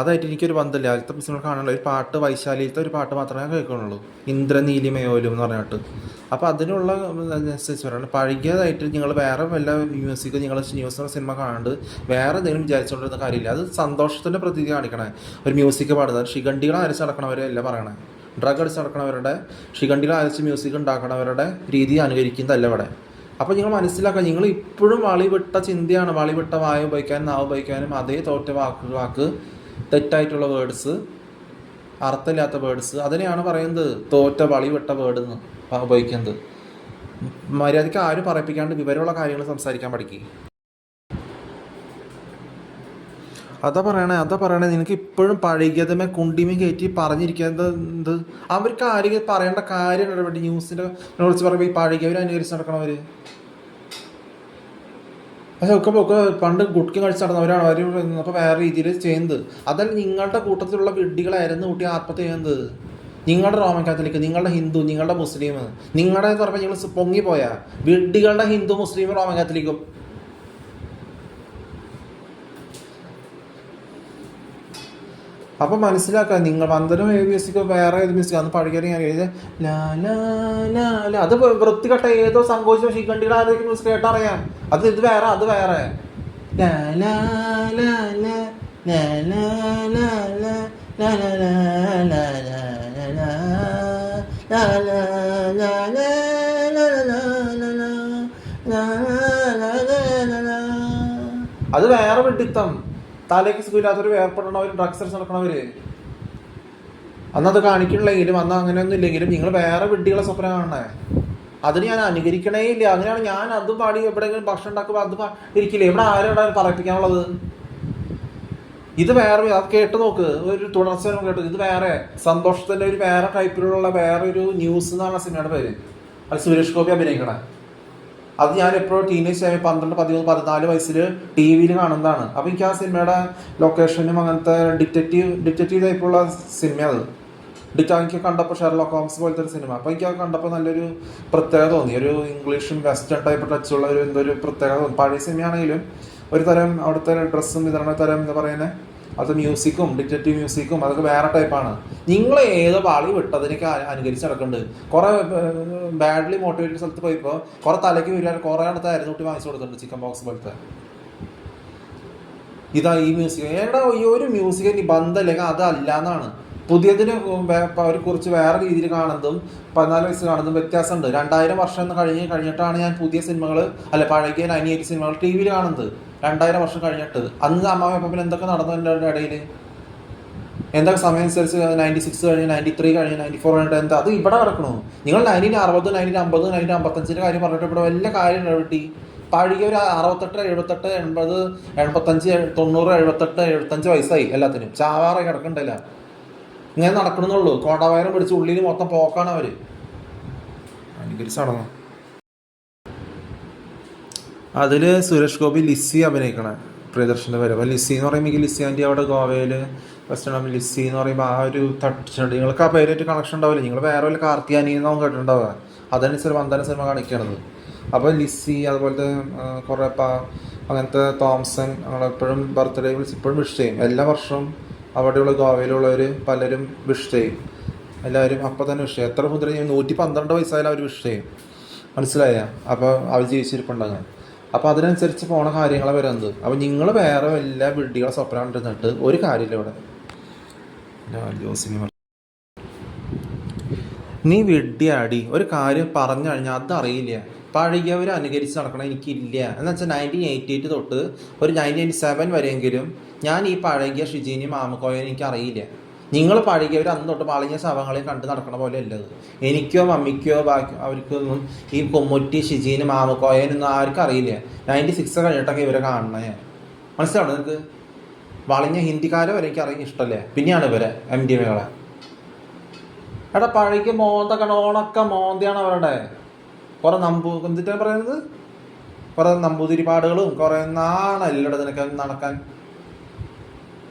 അതായിട്ട് എനിക്കൊരു ബന്ധമില്ല. അതിലത്തെ സിനിമ കാണുള്ളൂ. ഒരു പാട്ട് വൈശാലിയിലത്തെ ഒരു പാട്ട് മാത്രമേ കേൾക്കുന്നുള്ളൂ, ഇന്ദ്രനീലിമയോലും എന്ന് പറഞ്ഞിട്ട്. അപ്പോൾ അതിനുള്ള അനുസരിച്ച് പറയുന്നത് പഴകിയതായിട്ട് നിങ്ങൾ വേറെ വല്ല മ്യൂസിക് നിങ്ങൾ ന്യൂസ് സിനിമ കാണാണ്ട് വേറെ എന്തെങ്കിലും വിചാരിച്ചുകൊണ്ടിരുന്ന കാര്യമില്ല. അത് സന്തോഷത്തിൻ്റെ പ്രതീതി കാണിക്കണേ. ഒരു മ്യൂസിക് പാടുന്നത് ശിഖണ്ഡികൾ അരച്ച് നടക്കണവരല്ല പറയണേ. ഡ്രഗ് അടിച്ച് നടക്കണവരുടെ, ശിഖണ്ഡികൾ അരച്ച് മ്യൂസിക് ഉണ്ടാക്കണവരുടെ രീതി അനുകരിക്കുന്നതല്ല ഇവിടെ. അപ്പോൾ നിങ്ങൾ മനസ്സിലാക്കുക, നിങ്ങൾ ഇപ്പോഴും വളിവിട്ട ചിന്തയാണ്, വളിവിട്ട വായ ഉപയോഗിക്കാനും നാവ് ഉപയോഗിക്കാനും അതേ തോറ്റ വാക്ക് തെറ്റായിട്ടുള്ള വേർഡ്സ്, അർത്ഥമില്ലാത്ത വേർഡ്സ്, അതിനെയാണ് പറയുന്നത് തോറ്റ വളിവിട്ട വേർഡ് എന്ന് ഉപയോഗിക്കുന്നത്. മര്യാദയ്ക്ക് ആരും പറയിപ്പിക്കാണ്ട് വിവരമുള്ള കാര്യങ്ങൾ സംസാരിക്കാൻ പഠിക്കുക. അതാ പറയണേ നിനക്ക് ഇപ്പോഴും പഴകിയതമേ കുണ്ടിമേ കയറ്റി പറഞ്ഞിരിക്കുന്നത് എന്ത്? അവർക്ക് ആരെങ്കിലും പറയേണ്ട കാര്യം ഇടപെട്ട് ന്യൂസിനെ കുറിച്ച് പറയുമ്പോൾ ഈ പഴകിയവർ അനുകരിച്ച് നടക്കണവർ. പക്ഷെ ഒക്കെ പണ്ട് ഗുഡ്ക്ക് കഴിച്ച് നടന്നവരാണ് അവർ. അപ്പോൾ വേറെ രീതിയിൽ ചെയ്യുന്നത്. അതല്ല നിങ്ങളുടെ കൂട്ടത്തിലുള്ള വിഡ്ഢികളായിരുന്നു കുട്ടി ആത്മഹത്യ ചെയ്യുന്നത്. നിങ്ങളുടെ റോമൻ കാത്തലിക്, നിങ്ങളുടെ ഹിന്ദു, നിങ്ങളുടെ മുസ്ലിം, നിങ്ങളുടെ പറയുമ്പോൾ നിങ്ങൾ പൊങ്ങിപ്പോയാ വിഡ്ഢികളുടെ ഹിന്ദു മുസ്ലിം റോമൻ കാത്തലിക്കും. അപ്പം മനസ്സിലാക്കുക, നിങ്ങൾ വന്ദനം ഏത് മ്യൂസിക് വേറെ ഏത് മ്യൂസിക് അന്ന് പഴകിയ ഞാൻ എഴുതിയത് അത് വൃത്തികെട്ട ഏതോ സങ്കോചോ ശിഖണ്ഡികൾ ആരോഗ്യ മ്യൂസിക് കേട്ടറിയാം. ഇത് വേറെ അത് വേറെ. അത് വേറെ വിഡിത്തം. തലേക്ക് സുഖമില്ലാത്തവർ വേർപ്പെടണവർ, ഡ്രഗ്സ് അടിച്ച് നടക്കണവര് അന്നത് കാണിക്കണില്ലെങ്കിലും അന്ന് അങ്ങനെയൊന്നും ഇല്ലെങ്കിലും നിങ്ങൾ വേറെ വിഡ്ഢികളെ സ്വപ്നം കാണണേ. അതിന് ഞാൻ അനുകരിക്കണേ ഇല്ല. അങ്ങനെയാണ് ഞാൻ അത് പാടി എവിടെയെങ്കിലും ഭക്ഷണം ഉണ്ടാക്കുമ്പോൾ അത് ഇരിക്കില്ലേ. ഇവിടെ ആരോടാണ് പറയിപ്പിക്കാനുള്ളത്? ഇത് വേറെ, അത് കേട്ട് നോക്ക്, ഒരു തുടർച്ച കേട്ടു. ഇത് വേറെ സന്തോഷത്തിന്റെ ഒരു വേറെ ടൈപ്പിലുള്ള വേറെ ഒരു ന്യൂസ് എന്നാണ് സിനിമയുടെ പേര്. അത് സുരേഷ് ഗോപി അഭിനയിക്കണേ. അത് ഞാൻ എപ്പോഴും ടീനേജ് ടൈം 12, 13, 14 വയസ്സിൽ ടി വിയിൽ കാണുന്നതാണ്. അപ്പോൾ എനിക്ക് ആ സിനിമയുടെ ലൊക്കേഷനും അങ്ങനത്തെ ഡിറ്റക്റ്റീവ് ടൈപ്പുള്ള സിനിമ. അത് എനിക്ക് കണ്ടപ്പോൾ ഷെർലോക്ക് ഹോംസ് പോലത്തെ ഒരു സിനിമ. അപ്പോൾ എനിക്ക് അത് കണ്ടപ്പോൾ നല്ലൊരു പ്രത്യേകത തോന്നി. ഒരു ഇംഗ്ലീഷും വെസ്റ്റേൺ ടൈപ്പ് ടച്ചുള്ള എന്തൊരു പ്രത്യേകത തോന്നി. പഴയ സിനിമയാണെങ്കിലും ഒരു തരം അവിടുത്തെ ഡ്രസ്സും വിതരണ തരം എന്താ പറയുന്നത്, അത് മ്യൂസിക്കും ഡിറ്റക്റ്റീവ് മ്യൂസിക്കും അതൊക്കെ വേറെ ടൈപ്പാണ്. നിങ്ങൾ ഏതോ പാളി വിട്ടതിനൊക്കെ അനുകരിച്ച് നടക്കുന്നുണ്ട്. കുറേ ബാഡ്ലി മോട്ടിവേറ്റഡ് സ്ഥലത്ത് പോയപ്പോൾ കുറേ തലയ്ക്ക് വരാൻ കുറേ അടുത്ത് അരുന്നൂട്ടി വാങ്ങിച്ചു കൊടുക്കുന്നുണ്ട്, ചിക്കൻ ബോക്സ് പോലത്തെ. ഇതാ ഈ മ്യൂസിക് ഏടാ, ഈ ഒരു മ്യൂസിക്കിന് ബന്ധമില്ലെങ്കിൽ അതല്ല എന്നാണ്. പുതിയതിന് അവർ കുറിച്ച് വേറെ രീതിയിൽ കാണുന്നതും 14 വയസ്സ് കാണുന്നതും വ്യത്യാസമുണ്ട്. 2000 വർഷം എന്ന് കഴിഞ്ഞിട്ടാണ് ഞാൻ പുതിയ സിനിമകൾ പഴകിയ 98 സിനിമകൾ ടി വിയിൽ കാണുന്നത്. 2000 വർഷം കഴിഞ്ഞിട്ട്. അന്ന് അമ്മാവപ്പൻ എന്തൊക്കെ നടന്നതിൻ്റെ ഇടയിൽ എന്തൊക്കെ സമയം അനുസരിച്ച് 96 കഴിഞ്ഞ് 93 കഴിഞ്ഞ് 94 കഴിഞ്ഞിട്ട് എന്താ അത് ഇവിടെ നടക്കണു. നിങ്ങൾ 1960, 1950, 1955 കാര്യം പറഞ്ഞിട്ട് ഇവിടെ വല്ല കാര്യം ഇടപെട്ടി. പഴകിയ ഒരു 68, 78, 80, 85, 90, 78, 75 വയസ്സായി എല്ലാത്തിനും. ചാവാറായി കിടക്കണ്ടല്ല. ഇങ്ങനെ നടക്കണമെന്നുള്ളൂ. കോട്ടാവായരം പിടിച്ച് ഉള്ളിൽ മൊത്തം പോക്കാണ് അവർ. അനുകരിച്ചാണോ? അതിൽ സുരേഷ് ഗോപി ലിസി അഭിനയിക്കണേ, പ്രിയദർശൻ്റെ പേര്. അപ്പോൾ ലിസി എന്ന് പറയുമ്പോൾ ലിസി ആൻറ്റി അവിടെ ഗോവയിൽ വെസ്റ്റേൺ ലിസി എന്ന് പറയുമ്പോൾ ആ ഒരു തട്ടിച്ചുണ്ട്. നിങ്ങൾക്ക് ആ പേരായിട്ട് കണക്ഷൻ ഉണ്ടാവില്ല. നിങ്ങൾ വേറെ വല്ല കാർത്തിയാനിയെന്നാവും കേട്ടിട്ടുണ്ടാവുക. അതനുസരിച്ച് വന്ദന സിനിമ കാണിക്കണത്. അപ്പോൾ ലിസി അതുപോലത്തെ കുറേ അങ്ങനത്തെ തോംസൺ ഞങ്ങളെപ്പോഴും ബർത്ത്ഡേ വിളിച്ച് ഇപ്പോഴും വിഷ് ചെയ്യും. എല്ലാ വർഷവും അവിടെയുള്ള ഗോവയിലുള്ളവർ പലരും വിഷ് ചെയ്യും. എല്ലാവരും അപ്പം തന്നെ വിഷ് ചെയ്യും. എത്ര മുതൽ 112 വയസ്സായാലും അവർ വിഷ് ചെയ്യും. മനസ്സിലായ? അപ്പോൾ അവർ ജീവിച്ചിരിപ്പുണ്ടെങ്കിൽ അപ്പോൾ അതിനനുസരിച്ച് പോണ കാര്യങ്ങളെ വരുന്നത്. അപ്പോൾ നിങ്ങൾ വേറെ എല്ലാ വിഡ്ഢികളെ സ്വപ്നം കണ്ടിരുന്നിട്ട് ഒരു കാര്യമില്ല ഇവിടെ. നീ വിഡ്ഢിയാടി. ഒരു കാര്യം പറഞ്ഞു കഴിഞ്ഞാൽ അതറിയില്ല. പഴകിയവർ അനുകരിച്ച് നടക്കണം എനിക്കില്ല. എന്ന് വെച്ചാൽ 1988 തൊട്ട് ഒരു 1997 വരെയെങ്കിലും ഞാൻ ഈ പഴകിയ ഷിജീനി മാമുക്കോയെയും എനിക്കറിയില്ല. നിങ്ങൾ പഴകിയവർ അന്ന് തൊട്ട് പഴകിയ ശവങ്ങളെയും കണ്ട് നടക്കണ പോലെ അല്ലത്. എനിക്കോ മമ്മിക്കോ ബാക്കി അവർക്കൊന്നും ഈ കൊമ്മുറ്റി ഷിജീന് മാമുക്കോയെന്നൊന്നും ആർക്കും അറിയില്ല. 96 കഴിഞ്ഞിട്ടൊക്കെ ഇവരെ കാണണേ. മനസ്സിലാവണം നിങ്ങൾക്ക്? വളഞ്ഞ ഹിന്ദിക്കാരെ വരെ എനിക്ക് ഇഷ്ടമല്ലേ. പിന്നെയാണ് ഇവരെ MDMകളെ. എടാ പഴകിയ മോന്തൊക്കെ ഓണക്ക മോന്തയാണ് അവരുടെ. കുറേ എന്തിട്ടാണ് പറയുന്നത്, കുറേ നമ്പൂതിരിപ്പാടുകളും കുറേ നാണല്ലോടെ നിനക്ക് നടക്കാൻ.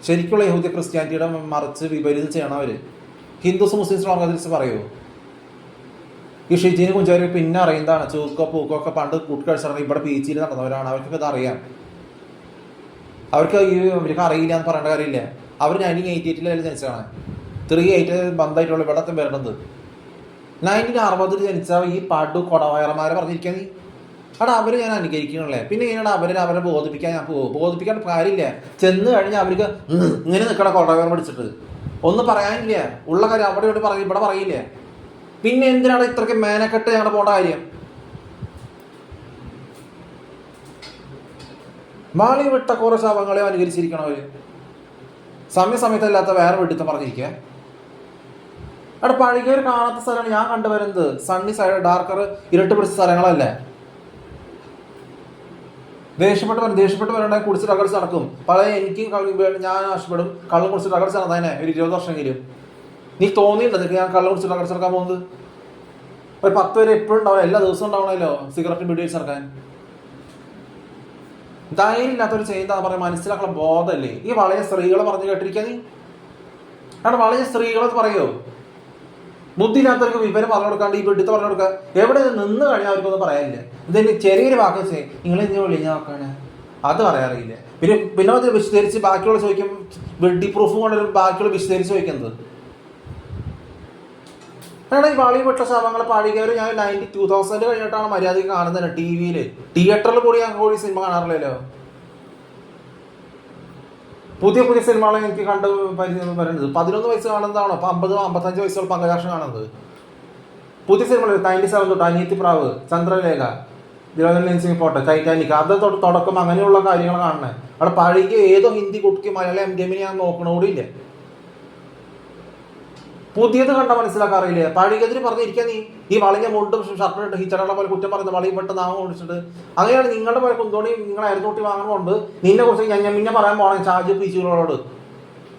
ശരിക്കുള്ള യഹൂദ ക്രിസ്ത്യാനിറ്റിയുടെ മറിച്ച് വിപരീതം ചെയ്യണം അവർ. ഹിന്ദുസ് മുസ്ലിംസ് ഓർഗനൈസ് പറയുമോ? ഈ ഷിജീന് കുഞ്ചാരി പിന്നെ അറിയുന്നതാണ്. ചൂക്കോ പൂക്കോ ഒക്കെ പണ്ട് കൂട്ടി കഴിച്ചിറങ്ങി ഇവിടെ പീച്ചിയിൽ നടന്നവരാണ്. അവർക്കൊക്കെ ഇത് അറിയാം. അവർക്ക് അറിയില്ല എന്ന് പറയേണ്ട കാര്യമില്ല. അവർ 1988 ജനിച്ചതാണ്. 38 ബന്ധമായിട്ടുള്ള ഇവിടെ വരുന്നത്. 1960 ജനിച്ച ഈ പാട്ടു കൊടവയറന്മാരെ പറഞ്ഞിരിക്കാൻ നീ അവിടെ അവര് ഞാൻ അനുകരിക്കണല്ലേ. പിന്നെ ഇങ്ങനെയാണ് അവരെ ബോധിപ്പിക്കാൻ ഞാൻ ബോധിപ്പിക്കാൻ കാര്യമില്ല. ചെന്ന് കഴിഞ്ഞാൽ അവർക്ക് ഇങ്ങനെ നിൽക്കണ കൊടവയർ പിടിച്ചിട്ട് ഒന്നും പറയാനില്ല. ഉള്ള കാര്യം അവിടെ ഇവിടെ പറയില്ല. പിന്നെ എന്തിനാണ് ഇത്രയ്ക്ക് മേനക്കെട്ട് ഞങ്ങളുടെ പോകേണ്ട കാര്യം? വാളി വിട്ട കുറേ ശവങ്ങളെ അനുകരിച്ചിരിക്കണവര് സമയത്തല്ലാത്ത വേറെ വീട്ടിൽ പറഞ്ഞിരിക്കുക. അവിടെ പഴകിയവർ കാണാത്ത സ്ഥലമാണ് ഞാൻ കണ്ടുവരുന്നത്. സണ്ണി സൈഡ് ഡാർക്കർ ഇരുട്ട് പിടിച്ച സ്ഥലങ്ങളല്ലേ. ദേഷ്യപ്പെട്ട് വരണ്ട കുടിച്ച് റഗടിച്ച് നടക്കും. പഴയ എനിക്ക് ഞാൻ ആവശ്യപ്പെടും കള്ളം കുടിച്ച് റഗടിച്ച് നടന്നേനെ ഒരു 20 വർഷമെങ്കിലും. നീ തോന്നിയിട്ടുണ്ട് ഞാൻ കള്ളം കുടിച്ച് റഗടിച്ച് നടക്കാൻ പോകുന്നത്? ഒരു 10 പേര് എപ്പോഴും ഉണ്ടാവണം, എല്ലാ ദിവസവും ഉണ്ടാവണമല്ലോ സിഗരറ്റും ബീഡി വെച്ച് നടക്കാൻ. ധൈര്യം ഇല്ലാത്തൊരു ചെയ്യുന്ന പറയാൻ മനസ്സിലാക്കുന്ന ബോധമല്ലേ. ഈ വളയ സ്ത്രീകളെ പറഞ്ഞു കേട്ടിരിക്കാൻ നീ അവിടെ വളയ സ്ത്രീകളെന്ന് പറയോ? ബുദ്ധി ഇല്ലാത്തവർക്ക് വിവരം പറഞ്ഞു കൊടുക്കാണ്ട് ഈ വീട്ടിൽ പറഞ്ഞു കൊടുക്കുക. എവിടെ നിന്ന് കഴിഞ്ഞാൽ അവർക്കൊന്നും പറയാനില്ല. ഇതിന് ചെറിയൊരു വാക്ക് വെച്ചേ നിങ്ങൾ എന്തിനാ വിളിഞ്ഞ നോക്കാണ് അത് പറയാറിയില്ല. പിന്നെ അത് വിശദീകരിച്ച് ബാക്കിയുള്ള ചോദിക്കും. വെഡി പ്രൂഫ് കൊണ്ടൊരു ബാക്കിയുള്ള വിശദീകരിച്ച് ചോദിക്കുന്നത്. കാരണം ഈ വാളിവിട്ട ശവങ്ങളെ പാടിക്കവർ ഞാൻ 2000 കഴിഞ്ഞിട്ടാണ് മര്യാദയ്ക്ക് കാണുന്നത് TV-യിൽ. തിയേറ്ററിൽ കൂടി ഞാൻ കൂടി സിനിമ കാണാറില്ലല്ലോ. പുതിയ സിനിമകളെ എനിക്ക് കണ്ട് പരിചയം വരുന്നത് 11 വയസ്സ് കാണുന്നതാണോ? 50-55 വയസ്സുള്ള പങ്കജാക്ഷൻ കാണുന്നത്. പുതിയ സിനിമകൾ 97 തൊട്ട് അനിയത്തി പ്രാവ്, ചന്ദ്രലേഖ, പോട്ടെ, ടൈറ്റാനിക്, അത് തുടക്കം അങ്ങനെയുള്ള കാര്യങ്ങൾ കാണണേ. അവിടെ പഴകിയ ഏതോ ഹിന്ദി കുട്ടിക്ക് മലയാളം MDM ഞാൻ നോക്കണോടില്ല. പുതിയത് കണ്ട മനസ്സിലാക്കാറില്ലേ? പഴകിയതിന് പറഞ്ഞിരിക്കാൻ നീ ഈ വളഞ്ഞ മുണ്ടും ഷർട്ടും ഇട്ട് ഹിച്ചടകളെ പോലെ കുറ്റം പറയുന്നത് വളയും പെട്ട് നാമം ഓടിച്ചിട്ട് അങ്ങനെയാണ് നിങ്ങളുടെ പോലെ കുന്തോണി നിങ്ങൾ അയൽത്തോട്ടി വാങ്ങുന്നതുകൊണ്ട് നിന്നെ കുറിച്ച് ഞാൻ പിന്നെ പറയാൻ പോണേ ചാജ് പീച്ചുകളോട്.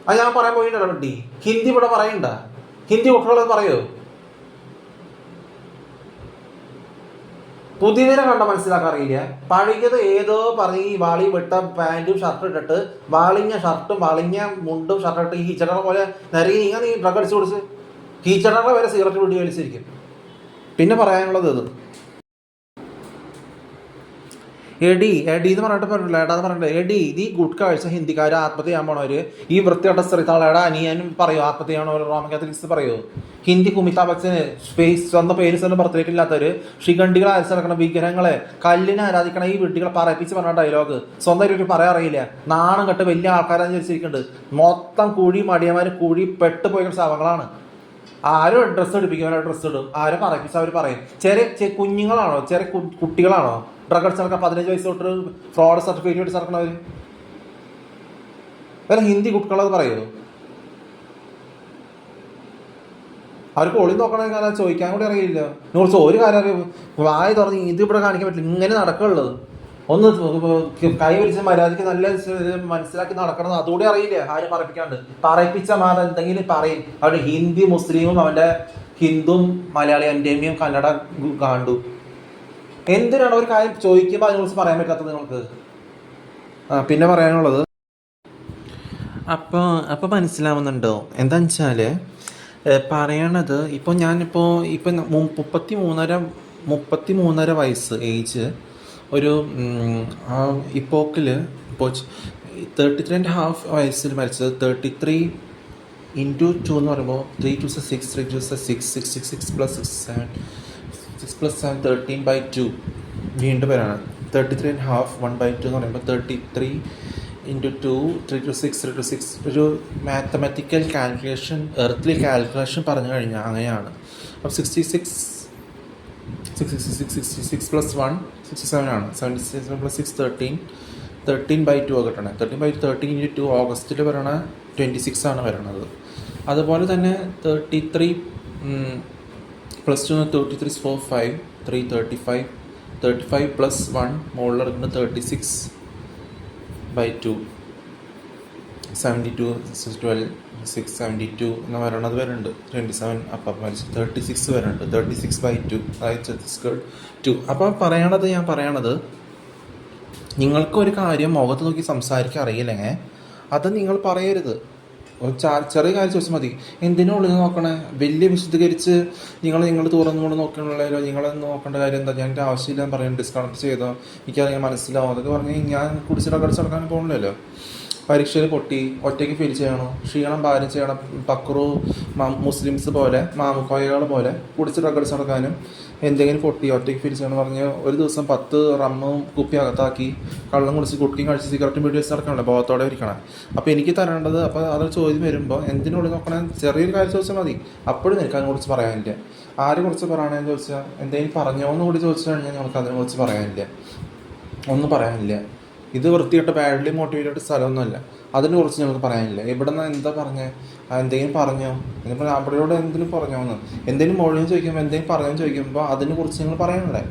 അത് ഞാൻ പറയാൻ പോയിട്ടല്ല കുട്ടി. ഹിന്ദി ഇവിടെ പറയണ്ട. ഹിന്ദി കുട്ടികളത് പറയോ? പുതിയതിനെ കണ്ട മനസ്സിലാക്കാറില്ല. പഴകിയത് ഏതോ പറഞ്ഞ് ഈ വാളി വിട്ട പാൻറ്റും ഷർട്ടും ഇട്ടിട്ട് വാളിഞ്ഞ ഷർട്ടും വാളിഞ്ഞ മുണ്ടും ഷർട്ടും ഇട്ട് ഈ ഹീച്ചടകളെ പോലെ നിറയെ നീ ഡ്രഗ് അടിച്ചു കൊടുത്ത് ഹീച്ചടകളെ വരെ സിഗരറ്റ് വീടി വലിച്ചിരിക്കും. പിന്നെ പറയാനുള്ളത് ഇത് എടി എന്ന് പറഞ്ഞിട്ട് പറഞ്ഞില്ല ഏടാന്ന് പറഞ്ഞിട്ട് എടി ഈ ഗുഡ് കാഴ്ച ഹിന്ദിക്കാർ ആത്മഹത്യ ചെയ്യാൻ പോണവര് ഈ വൃത്തികെട്ട സ്ത്രീത്താളയുടെ അനിയനും പറയൂ ആത്മഹത്യ ചെയ്യണവർ റോമൻ കാത്തലിക്സ് പറയൂ. ഹിന്ദി അമിതാഭ് ബച്ചന് സ്വന്തം പേര് സ്വന്തം ബർത്ത്ഡേറ്റ് ഇല്ലാത്തവര് ശിഖണ്ഡികളെ അരച്ച് നടക്കണ വിഗ്രഹങ്ങളെ കല്ലിനെ ആരാധിക്കണ ഈ വീട്ടുകളെ പറയിപ്പിച്ച് പറഞ്ഞ ഡയലോഗ് സ്വന്തമായിട്ട് പറയാറിയില്ല. നാണം കെട്ട് വലിയ ആൾക്കാരെന്ന് വിചാരിച്ചിരിക്കുന്നുണ്ട്. മൊത്തം കുഴി മടിയന്മാര് കുഴി പെട്ടുപോയ ശവങ്ങളാണ്. ആരും ഡ്രസ്സ് എടുപ്പിക്കും, ഡ്രസ്സ് ഇടും, ആരും പറയിപ്പിച്ച് അവർ പറയും. ചെറിയ കുഞ്ഞുങ്ങളാണോ ചെറിയ കുട്ടികളാണോ ഡ്രഗ് അടിച്ച് നടക്കാൻ 15 വയസ്സ് തൊട്ട് ഫ്രോഡ് സർട്ടിഫിക്കറ്റ് അടിച്ച് നടക്കണവര്? വേറെ ഹിന്ദി കുട്ടികളത് പറയൂ. അവർക്ക് ഒളി നോക്കണ ചോദിക്കാൻ കൂടി അറിയില്ല. കുറച്ച് ഒരു കാര്യം അറിയും, വായ തുറന്ന് ഇത് ഇവിടെ കാണിക്കാൻ പറ്റില്ല. ഇങ്ങനെ നടക്കുള്ളത് ഒന്ന് കൈ വിരിച്ച് മര്യാദയ്ക്ക് നല്ല മനസ്സിലാക്കി നടക്കണം. അതുകൂടി അറിയില്ല. ആരും പറയിപ്പിക്കാണ്ട് പറയിപ്പിച്ച മാത എന്തെങ്കിലും പറയും. അവരുടെ ഹിന്ദി മുസ്ലിമും അവന്റെ ഹിന്ദുവും മലയാളി MDM കന്നഡ കാണ്ടു. എന്തിനാണ് ഒരു കാര്യം ചോദിക്കുമ്പോൾ അതിനെക്കുറിച്ച് പറയാൻ പറ്റാത്തത് നിങ്ങൾക്ക്? പിന്നെ പറയാനുള്ളത് അപ്പോൾ മനസ്സിലാവുന്നുണ്ടോ എന്താണെന്ന് വെച്ചാൽ പറയണത് ഇപ്പോൾ ഞാനിപ്പോൾ 33.5 വയസ്സ് ഏജ് ഒരു ഇപ്പോക്കിൽ ഇപ്പോൾ 33.5 വയസ്സിൽ മരിച്ചത് 33 into 2 എന്ന് പറയുമ്പോൾ 3 to 6 3 to 6 66 plus 6 plus 7 13/2 വീണ്ടും വരാണ്. 33.5 1/2 എന്ന് പറയുമ്പോൾ 33 into 2 3 to 6 3 to 6 ഒരു മാത്തമാറ്റിക്കൽ കാൽക്കുലേഷൻ എർത്തിലി കാൽക്കുലേഷൻ പറഞ്ഞു കഴിഞ്ഞാൽ അങ്ങനെയാണ്. അപ്പോൾ 66 plus 1 67 ആണ്. 77 plus 6 13/2 കിട്ടണേ. 13 into 2 ഓഗസ്റ്റിൽ വരണ 26 ആണ് വരണത്. അതുപോലെ തന്നെ 33 plus 2 33 4 5 3 35 plus 1 മുകളിൽ എടുക്കുന്നത് 36/2 72 12 6 72 എന്ന് വരണത് വരുന്നുണ്ട്. 27 അപ്പം മരിച്ചു 36 വരുന്നുണ്ട്. 36/2 അതായത് ഛത്തീസ്ഗഡ് 2. അപ്പോൾ ഞാൻ പറയണത് നിങ്ങൾക്കൊരു കാര്യം മുഖത്ത് നോക്കി സംസാരിക്കാൻ അറിയില്ലെങ്കിൽ അത് നിങ്ങൾ പറയരുത്. ചെറിയ കാര്യം ചോദിച്ചാൽ മതി. എന്തിനാ ഉള്ളിൽ നോക്കണേ? വലിയ വിശദീകരിച്ച് നിങ്ങൾ തുറന്നുകൊണ്ട് നോക്കണല്ലോ. നിങ്ങളെന്ന് നോക്കേണ്ട കാര്യം എന്താ? ഞാൻ എൻ്റെ ആവശ്യമില്ല പറയാൻ ഡിസ്കണക്ട് ചെയ്തോ എനിക്കറിയാൻ മനസ്സിലാവും അതൊക്കെ പറഞ്ഞ് ഞാൻ കുടിച്ചിട്ട് കടിച്ചടക്കാൻ പോകണല്ലോ. പരീക്ഷയിൽ പൊട്ടി, ഒറ്റയ്ക്ക് ഫീൽ ചെയ്യണോ, ക്ഷീണം ഭാരം ചെയ്യണം, പക്രു മുസ്ലിംസ് പോലെ മാമുക്കോയകൾ പോലെ കുടിച്ച് ഡ്രഗ് നടക്കാനും എന്തെങ്കിലും പൊട്ടി ഒറ്റയ്ക്ക് ഫീൽ ചെയ്യണമെന്ന് പറഞ്ഞ് ഒരു ദിവസം 10 റമ്മും കുപ്പി അകത്താക്കി കള്ളം കുടിച്ച് കുട്ടിയും കഴിച്ച് സിഗരറ്റും വീഡിയോസ് നടക്കണല്ലോ, ബോധത്തോടെ ഇരിക്കണം. അപ്പോൾ എനിക്ക് തരേണ്ടത്, അപ്പോൾ അതൊരു ചോദ്യം വരുമ്പോൾ എന്തിനുള്ളിൽ നോക്കണേ, ചെറിയൊരു കാര്യം ചോദിച്ചാൽ മതി. അപ്പോഴും എനിക്ക് അതിനെക്കുറിച്ച് പറയാനില്ല. ആരെക്കുറിച്ച് പറയണമെന്ന് ചോദിച്ചാൽ എന്തെങ്കിലും പറഞ്ഞോന്ന് കൂടി ചോദിച്ചു കഴിഞ്ഞാൽ ഞങ്ങൾക്ക് അതിനെക്കുറിച്ച് പറയാനില്ല, ഒന്നും പറയാനില്ല. ഇത് വൃത്തികെട്ട ബാഡ്ലി മോട്ടിവേറ്റഡ് സ്ഥലമൊന്നുമല്ല, അതിനെക്കുറിച്ച് ഞങ്ങൾക്ക് പറയാനില്ല. ഇവിടെ നിന്ന് എന്താ പറഞ്ഞത്, എന്തെങ്കിലും പറഞ്ഞോ, ഇതിപ്പോൾ അവിടെയോട് എന്തെങ്കിലും പറഞ്ഞോന്ന്, എന്തെങ്കിലും മൊഴിയും ചോദിക്കുമ്പോൾ എന്തെങ്കിലും പറഞ്ഞെന്ന് ചോദിക്കുമ്പോൾ അതിനെക്കുറിച്ച് നിങ്ങൾ പറയണല്ലേ.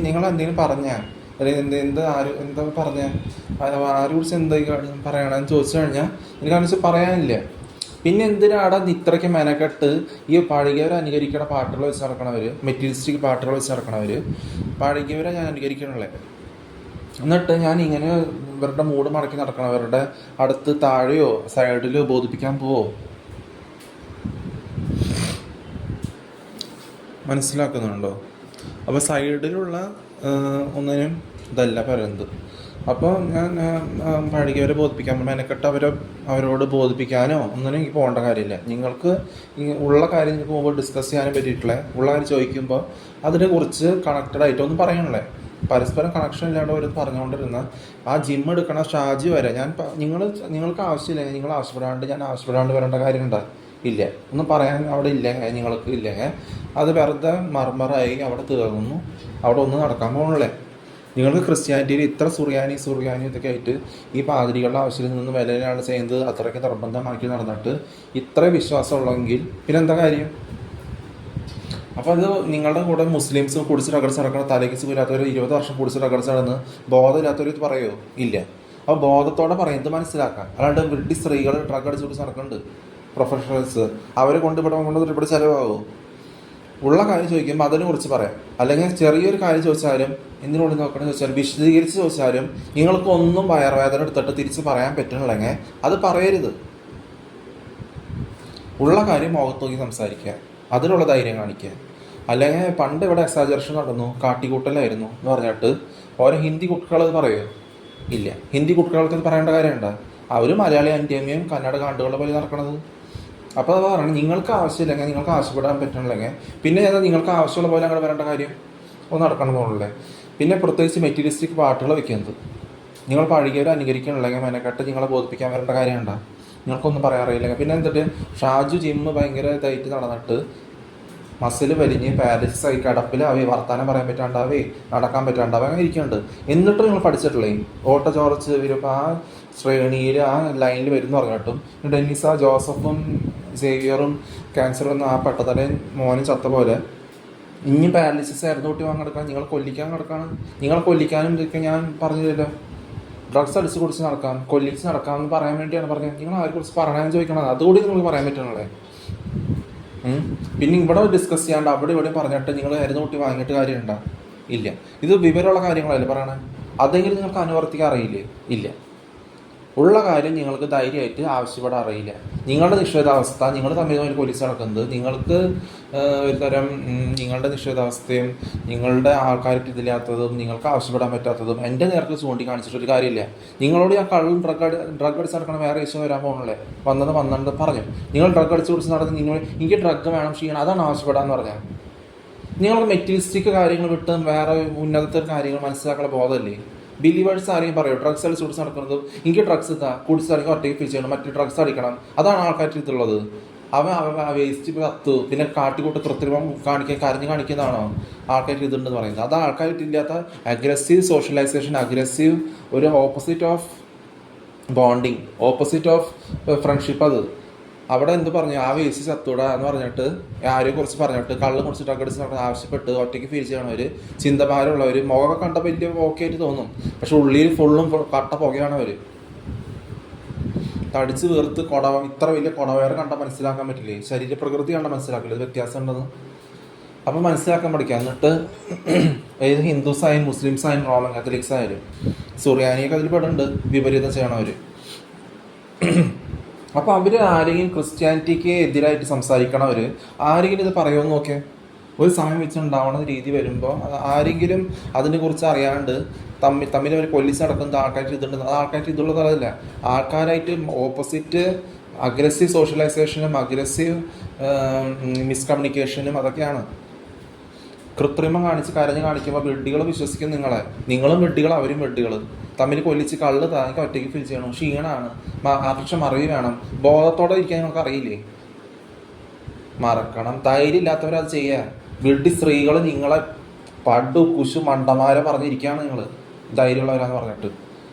നിങ്ങൾ എന്തെങ്കിലും പറഞ്ഞാൽ അല്ലെങ്കിൽ എന്താ പറഞ്ഞാൽ ആരെക്കുറിച്ച് എന്തെങ്കിലും പറയണമെന്ന് ചോദിച്ചു കഴിഞ്ഞാൽ എനിക്കനുസരിച്ച് പറയാനില്ല. പിന്നെ എന്തിനാടാ ഇത്രയ്ക്ക് മെനക്കെട്ട് ഈ പഴകിയവരെ അനുകരിക്കണ പാട്ടുകൾ വെച്ച് നടക്കണവർ, മെറ്റീരിയലിസ്റ്റിക് പാട്ടുകൾ വെച്ച് നടക്കണവർ, പഴകിയവരെ ഞാൻ അനുകരിക്കണല്ലേ. എന്നിട്ട് ഞാൻ ഇങ്ങനെ ഇവരുടെ മൂഡ് മടക്കി നടക്കണവരുടെ അടുത്ത് താഴെയോ സൈഡിലോ ബോധിപ്പിക്കാൻ പോവോ? മനസ്സിലാക്കുന്നുണ്ടോ? അപ്പോൾ സൈഡിലുള്ള ഒന്നിനും ഇതല്ല പറയുന്നത്. അപ്പോൾ ഞാൻ പഴകിയവരെ ബോധിപ്പിക്കാൻ മെനക്കെട്ട് അവരോട് ബോധിപ്പിക്കാനോ ഒന്നിനും എനിക്ക് പോകേണ്ട കാര്യമില്ല. നിങ്ങൾക്ക് ഉള്ള കാര്യം നിങ്ങൾക്ക് മുമ്പ് ഡിസ്കസ് ചെയ്യാനും പറ്റിയിട്ടുള്ള ഉള്ള കാര്യം ചോദിക്കുമ്പോൾ അതിനെക്കുറിച്ച് കണക്റ്റഡ് ആയിട്ടൊന്നും പറയണല്ലേ. പരസ്പരം കണക്ഷൻ ഇല്ലാണ്ട് അവർ പറഞ്ഞുകൊണ്ടിരുന്ന ആ ജിം എടുക്കണ ഷാജി വരെ നിങ്ങൾക്ക് ആവശ്യമില്ല, നിങ്ങൾ ആവശ്യപ്പെടാണ്ട് ഞാൻ ആവശ്യപ്പെടാണ്ട് വരേണ്ട കാര്യമുണ്ടോ? ഇല്ല, ഒന്നും പറയാൻ അവിടെ ഇല്ല, നിങ്ങൾക്ക് ഇല്ല. അത് വെറുതെ മർമറായി അവിടെ തീർന്നു, അവിടെ ഒന്നും നടക്കാൻ പോകണല്ലേ. നിങ്ങൾക്ക് ക്രിസ്ത്യാനിറ്റിയിൽ ഇത്ര സുറിയാനി ഇതൊക്കെ ആയിട്ട് ഈ പാതിരികളുടെ ആവശ്യത്തിൽ നിന്ന് വിലയിലാണ് ചെയ്യുന്നത്, അത്രയ്ക്ക് നിർബന്ധമാക്കി നടന്നിട്ട് ഇത്ര വിശ്വാസമുള്ളെങ്കിൽ പിന്നെന്താ കാര്യം? അപ്പോൾ അത് നിങ്ങളുടെ കൂടെ മുസ്ലിംസ് കുടിച്ച് റഗഡ്സ് നടക്കണം, തലയ്ക്ക് സുഖമില്ലാത്തവർ 20 വർഷം കുടിച്ച് റഗഡ്സ് നടന്ന് ബോധമില്ലാത്തവർ ഇത് പറയുമോ? ഇല്ല. അപ്പോൾ ബോധത്തോടെ പറയുന്നത് മനസ്സിലാക്കാം. അല്ലാണ്ട് വീട്ടിൽ സ്ത്രീകൾ ഡ്രഗ് അടിച്ച് കുടിച്ച് നടക്കുന്നുണ്ട്, പ്രൊഫഷണൽസ്, അവരെ ഇവിടെ ചിലവാകുമോ? ഉള്ള കാര്യം ചോദിക്കുമ്പോൾ അതിനെക്കുറിച്ച് പറയാം. അല്ലെങ്കിൽ ചെറിയൊരു കാര്യം ചോദിച്ചാലും എന്തിനുള്ളിൽ നോക്കണം ചോദിച്ചാലും വിശദീകരിച്ച് ചോദിച്ചാലും നിങ്ങൾക്കൊന്നും വയറുവേദന എടുത്തിട്ട് തിരിച്ച് പറയാൻ പറ്റണില്ലെങ്കിൽ അത് പറയരുത്. ഉള്ള കാര്യം മുഖത്ത് നോക്കി സംസാരിക്കുക, അതിനുള്ള ധൈര്യം കാണിക്കുക. അല്ലെങ്കിൽ പണ്ട് ഇവിടെ എക്സാജറേഷൻ നടന്നു, കാട്ടിക്കൂട്ടലായിരുന്നു എന്ന് പറഞ്ഞിട്ട് ഓരോ ഹിന്ദി കുട്ടികൾ അത് പറയുമോ? ഇല്ല. ഹിന്ദി കുട്ടികൾക്ക് ഇത് പറയേണ്ട കാര്യമുണ്ടോ? അവർ മലയാളി ആൻറ്റിയമ്മയും കന്നഡ കാണ്ടുകളെ പോലെ നടക്കണത്. അപ്പോൾ അത് പറയണം, നിങ്ങൾക്ക് ആവശ്യമില്ലെങ്കിൽ, നിങ്ങൾക്ക് ആവശ്യപ്പെടാൻ പറ്റണില്ലെങ്കിൽ പിന്നെ നിങ്ങൾക്ക് ആവശ്യമുള്ള പോലെ അങ്ങനെ വരേണ്ട കാര്യം ഒന്ന് നടക്കണം പോകുന്നില്ലേ. പിന്നെ പ്രത്യേകിച്ച് മെറ്റീരിയലിസ്റ്റിക് പാട്ടുകൾ വയ്ക്കുന്നത്, നിങ്ങൾ പഴകിയവരെ അനുകരിക്കണില്ലെങ്കിൽ മെനക്കെട്ട് നിങ്ങളെ ബോധിപ്പിക്കാൻ വരേണ്ട കാര്യമുണ്ടോ? നിങ്ങൾക്കൊന്നും പറയാൻ അറിയില്ലെങ്കിൽ പിന്നെ എന്നിട്ട് ഷാജു ജിമ്മ് ഭയങ്കര ഇതായിട്ട് നടന്നിട്ട് മസിൽ വലിഞ്ഞ് പാരലൈസിസ് ആയി കിടപ്പിലാവേ, വർത്താനം പറയാൻ പറ്റാണ്ടാവേ, നടക്കാൻ പറ്റാണ്ടാവേ, അങ്ങനെ ഇരിക്കുന്നുണ്ട്. എന്നിട്ട് നിങ്ങൾ പഠിച്ചിട്ടില്ലേ ഓട്ടോ ചോർച്ച് വരും ആ ശ്രേണിയിൽ ആ ലൈനിൽ വരുമെന്ന് പറഞ്ഞിട്ടും ഡെന്നിസ ജോസഫും സേവിയറും ക്യാൻസർ വന്ന ആ പെട്ടതലയും മോനും ചത്ത പോലെ ഇനി പാരലൈസിസ് ആയിരുന്നു കൂട്ടി വാങ്ങിയെടുക്കാൻ നിങ്ങൾ കൊല്ലിക്കാൻ കിടക്കാണ്. നിങ്ങളെ കൊല്ലിക്കാനും ഇതൊക്കെ ഞാൻ പറഞ്ഞില്ലല്ലോ. ഡ്രഗ്സ് അടിച്ച് കുടിച്ച് നടക്കാം, കൊല്ലിച്ച് നടക്കാം എന്ന് പറയാൻ വേണ്ടിയാണ് പറഞ്ഞത്. നിങ്ങൾ ആരെക്കുറിച്ച് പറയണമെന്ന് ചോദിക്കണത്, അതുകൂടി നിങ്ങൾക്ക് പറയാൻ പറ്റണല്ലേ. പിന്നെ ഇവിടെ ഡിസ്കസ് ചെയ്യാണ്ട് അവിടെ ഇവിടെ പറഞ്ഞിട്ട് നിങ്ങൾ മരുന്ന് കൂട്ടി വാങ്ങിയിട്ട് കാര്യമുണ്ടോ? ഇല്ല. ഇത് വിവരമുള്ള കാര്യങ്ങളല്ലേ പറയണേ. അതെങ്കിലും നിങ്ങൾക്ക് അനുവർത്തിക്കാൻ അറിയില്ലേ? ഇല്ല. ഉള്ള കാര്യം നിങ്ങൾക്ക് ധൈര്യമായിട്ട് ആവശ്യപ്പെടാൻ അറിയില്ല. നിങ്ങളുടെ നിഷേധാവസ്ഥ, നിങ്ങൾ തമ്മിൽ പോലീസ് നടക്കുന്നത്, നിങ്ങൾക്ക് ഒരു തരം നിങ്ങളുടെ നിഷേധാവസ്ഥയും നിങ്ങളുടെ ആൾക്കാർക്ക് ഇതില്ലാത്തതും നിങ്ങൾക്ക് ആവശ്യപ്പെടാൻ പറ്റാത്തതും എൻ്റെ നേർക്ക് ചൂണ്ടിക്കാണിച്ചിട്ടൊരു കാര്യമില്ല. നിങ്ങളോട് ഞാൻ കള്ളും ഡ്രഗ് അടിച്ച് നടക്കണം, വേറെ ഇഷ്യൂ വരാൻ പോകുന്നില്ലേ, വന്നത് പറഞ്ഞു. നിങ്ങൾ ഡ്രഗ് അടിച്ച് കുടിച്ച് നടന്ന് എനിക്ക് ഡ്രഗ് വേണം, ക്ഷീണം, അതാണ് ആവശ്യപ്പെടാന്ന് പറഞ്ഞാൽ നിങ്ങൾക്ക് മെറ്റീരിയലിസ്റ്റിക് കാര്യങ്ങൾ വിട്ട് വേറെ ഉന്നതത്തെ കാര്യങ്ങൾ മനസ്സിലാക്കാനുള്ള ബോധമല്ലേ? ബിലീവേഴ്സ് ആരെയും പറയും ഡ്രഗ്സ് അടിച്ച് കുടിച്ച് നടക്കുന്നത്, എനിക്ക് ഡ്രഗ്സ് ഇതാ കുടിച്ചടിക്കാൻ ഒറ്റയ്ക്ക് ഫീൽ ചെയ്യണം, മറ്റേ ഡ്രഗ്സ് അടിക്കണം, അതാണ് ആൾക്കാർക്ക് ഇതുള്ളത്. വേസ്റ്റ് കത്ത് പിന്നെ കാട്ടിക്കൂട്ട് കൃത്രിമം കരഞ്ഞ് കാണിക്കുന്നതാണോ ആൾക്കാർക്ക് ഇതുണ്ടെന്ന് പറയുന്നത്? അത് ആൾക്കാർക്ക് ഇല്ലാത്ത അഗ്രസീവ് സോഷ്യലൈസേഷൻ, അഗ്രസീവ് ഒരു opposite of bonding, opposite of friendship. അത് അവിടെ എന്ത് പറഞ്ഞു, ആ വേസ്റ്റ് ചത്തൂടാ എന്ന് പറഞ്ഞിട്ട് ആരെയും കുറിച്ച് പറഞ്ഞിട്ട് കള്ളം കുറിച്ച് ഡ്രഗ് അടിച്ച് ആവശ്യപ്പെട്ട് ഒറ്റയ്ക്ക് ഫീൽ ചെയ്യണവർ, ചിന്തഭാരമുള്ളവർ, മുഖമൊക്കെ കണ്ട വലിയ ഓക്കെ ആയിട്ട് തോന്നും, പക്ഷെ ഉള്ളിൽ ഫുള്ളും കട്ട പുകയാണ് അവർ. തടിച്ച് വീർത്ത് ഇത്ര വലിയ കുടവയർ കണ്ടാൽ മനസ്സിലാക്കാൻ പറ്റില്ലേ? ശരീരപ്രകൃതി കണ്ടാൽ മനസ്സിലാക്കില്ല ഇത് വ്യത്യാസം ഉണ്ടെന്ന്. അപ്പം മനസ്സിലാക്കാൻ പഠിക്കാം. എന്നിട്ട് ഏത് ഹിന്ദുസ് ആയാലും മുസ്ലിംസ് ആയാലും റോമൻ കാത്തലിക്സ് ആയാലും സുറിയാനിയൊക്കെ അതിൽ പെടുന്നുണ്ട് വിപരീതം ചെയ്യണവർ. അപ്പോൾ അവർ ആരെങ്കിലും ക്രിസ്ത്യാനിറ്റിക്ക് എതിരായിട്ട് സംസാരിക്കണവർ ആരെങ്കിലും ഇത് പറയുമെന്ന് നോക്കിയാൽ ഒരു സമയം വെച്ച് ഉണ്ടാവുന്ന രീതി വരുമ്പോൾ ആരെങ്കിലും അതിനെക്കുറിച്ച് അറിയാണ്ട് തമ്മിൽ അവർ കൊല്ലിച്ച് നടക്കുന്നത് ആൾക്കാർക്ക് ഇതുണ്ട്, അത് ആൾക്കാർക്ക് ഇതുള്ളതല്ല. ആൾക്കാരായിട്ട് ഓപ്പോസിറ്റ് അഗ്രസീവ് സോഷ്യലൈസേഷനും അഗ്രസീവ് മിസ്കമ്മ്യൂണിക്കേഷനും അതൊക്കെയാണ്. കൃത്രിമം കാണിച്ച് കരഞ്ഞ് കാണിക്കുമ്പോൾ വെഡ്ഡികൾ വിശ്വസിക്കും നിങ്ങളെ. നിങ്ങളും വെഡ്ഡികൾ, അവരും വെഡ്ഡികൾ. തമ്മിൽ കൊല്ലിച്ച് കള്ള് താങ്കൾക്ക് ഒറ്റയ്ക്ക് ഫീൽ ചെയ്യണം. ക്ഷീണമാണ്, ആർട്ടിഫിഷ്യൽ മറവി വേണം. ബോധത്തോടെ ഇരിക്കാൻ നിങ്ങൾക്ക് അറിയില്ലേ? മറക്കണം. ധൈര്യം ഇല്ലാത്തവരത് ചെയ്യുക. വെഡ്ഡി സ്ത്രീകൾ നിങ്ങളെ പടു കുശു മണ്ടന്മാരെ പറഞ്ഞിരിക്കുകയാണ് നിങ്ങൾ ധൈര്യമുള്ളവരാന്ന് പറഞ്ഞിട്ട്.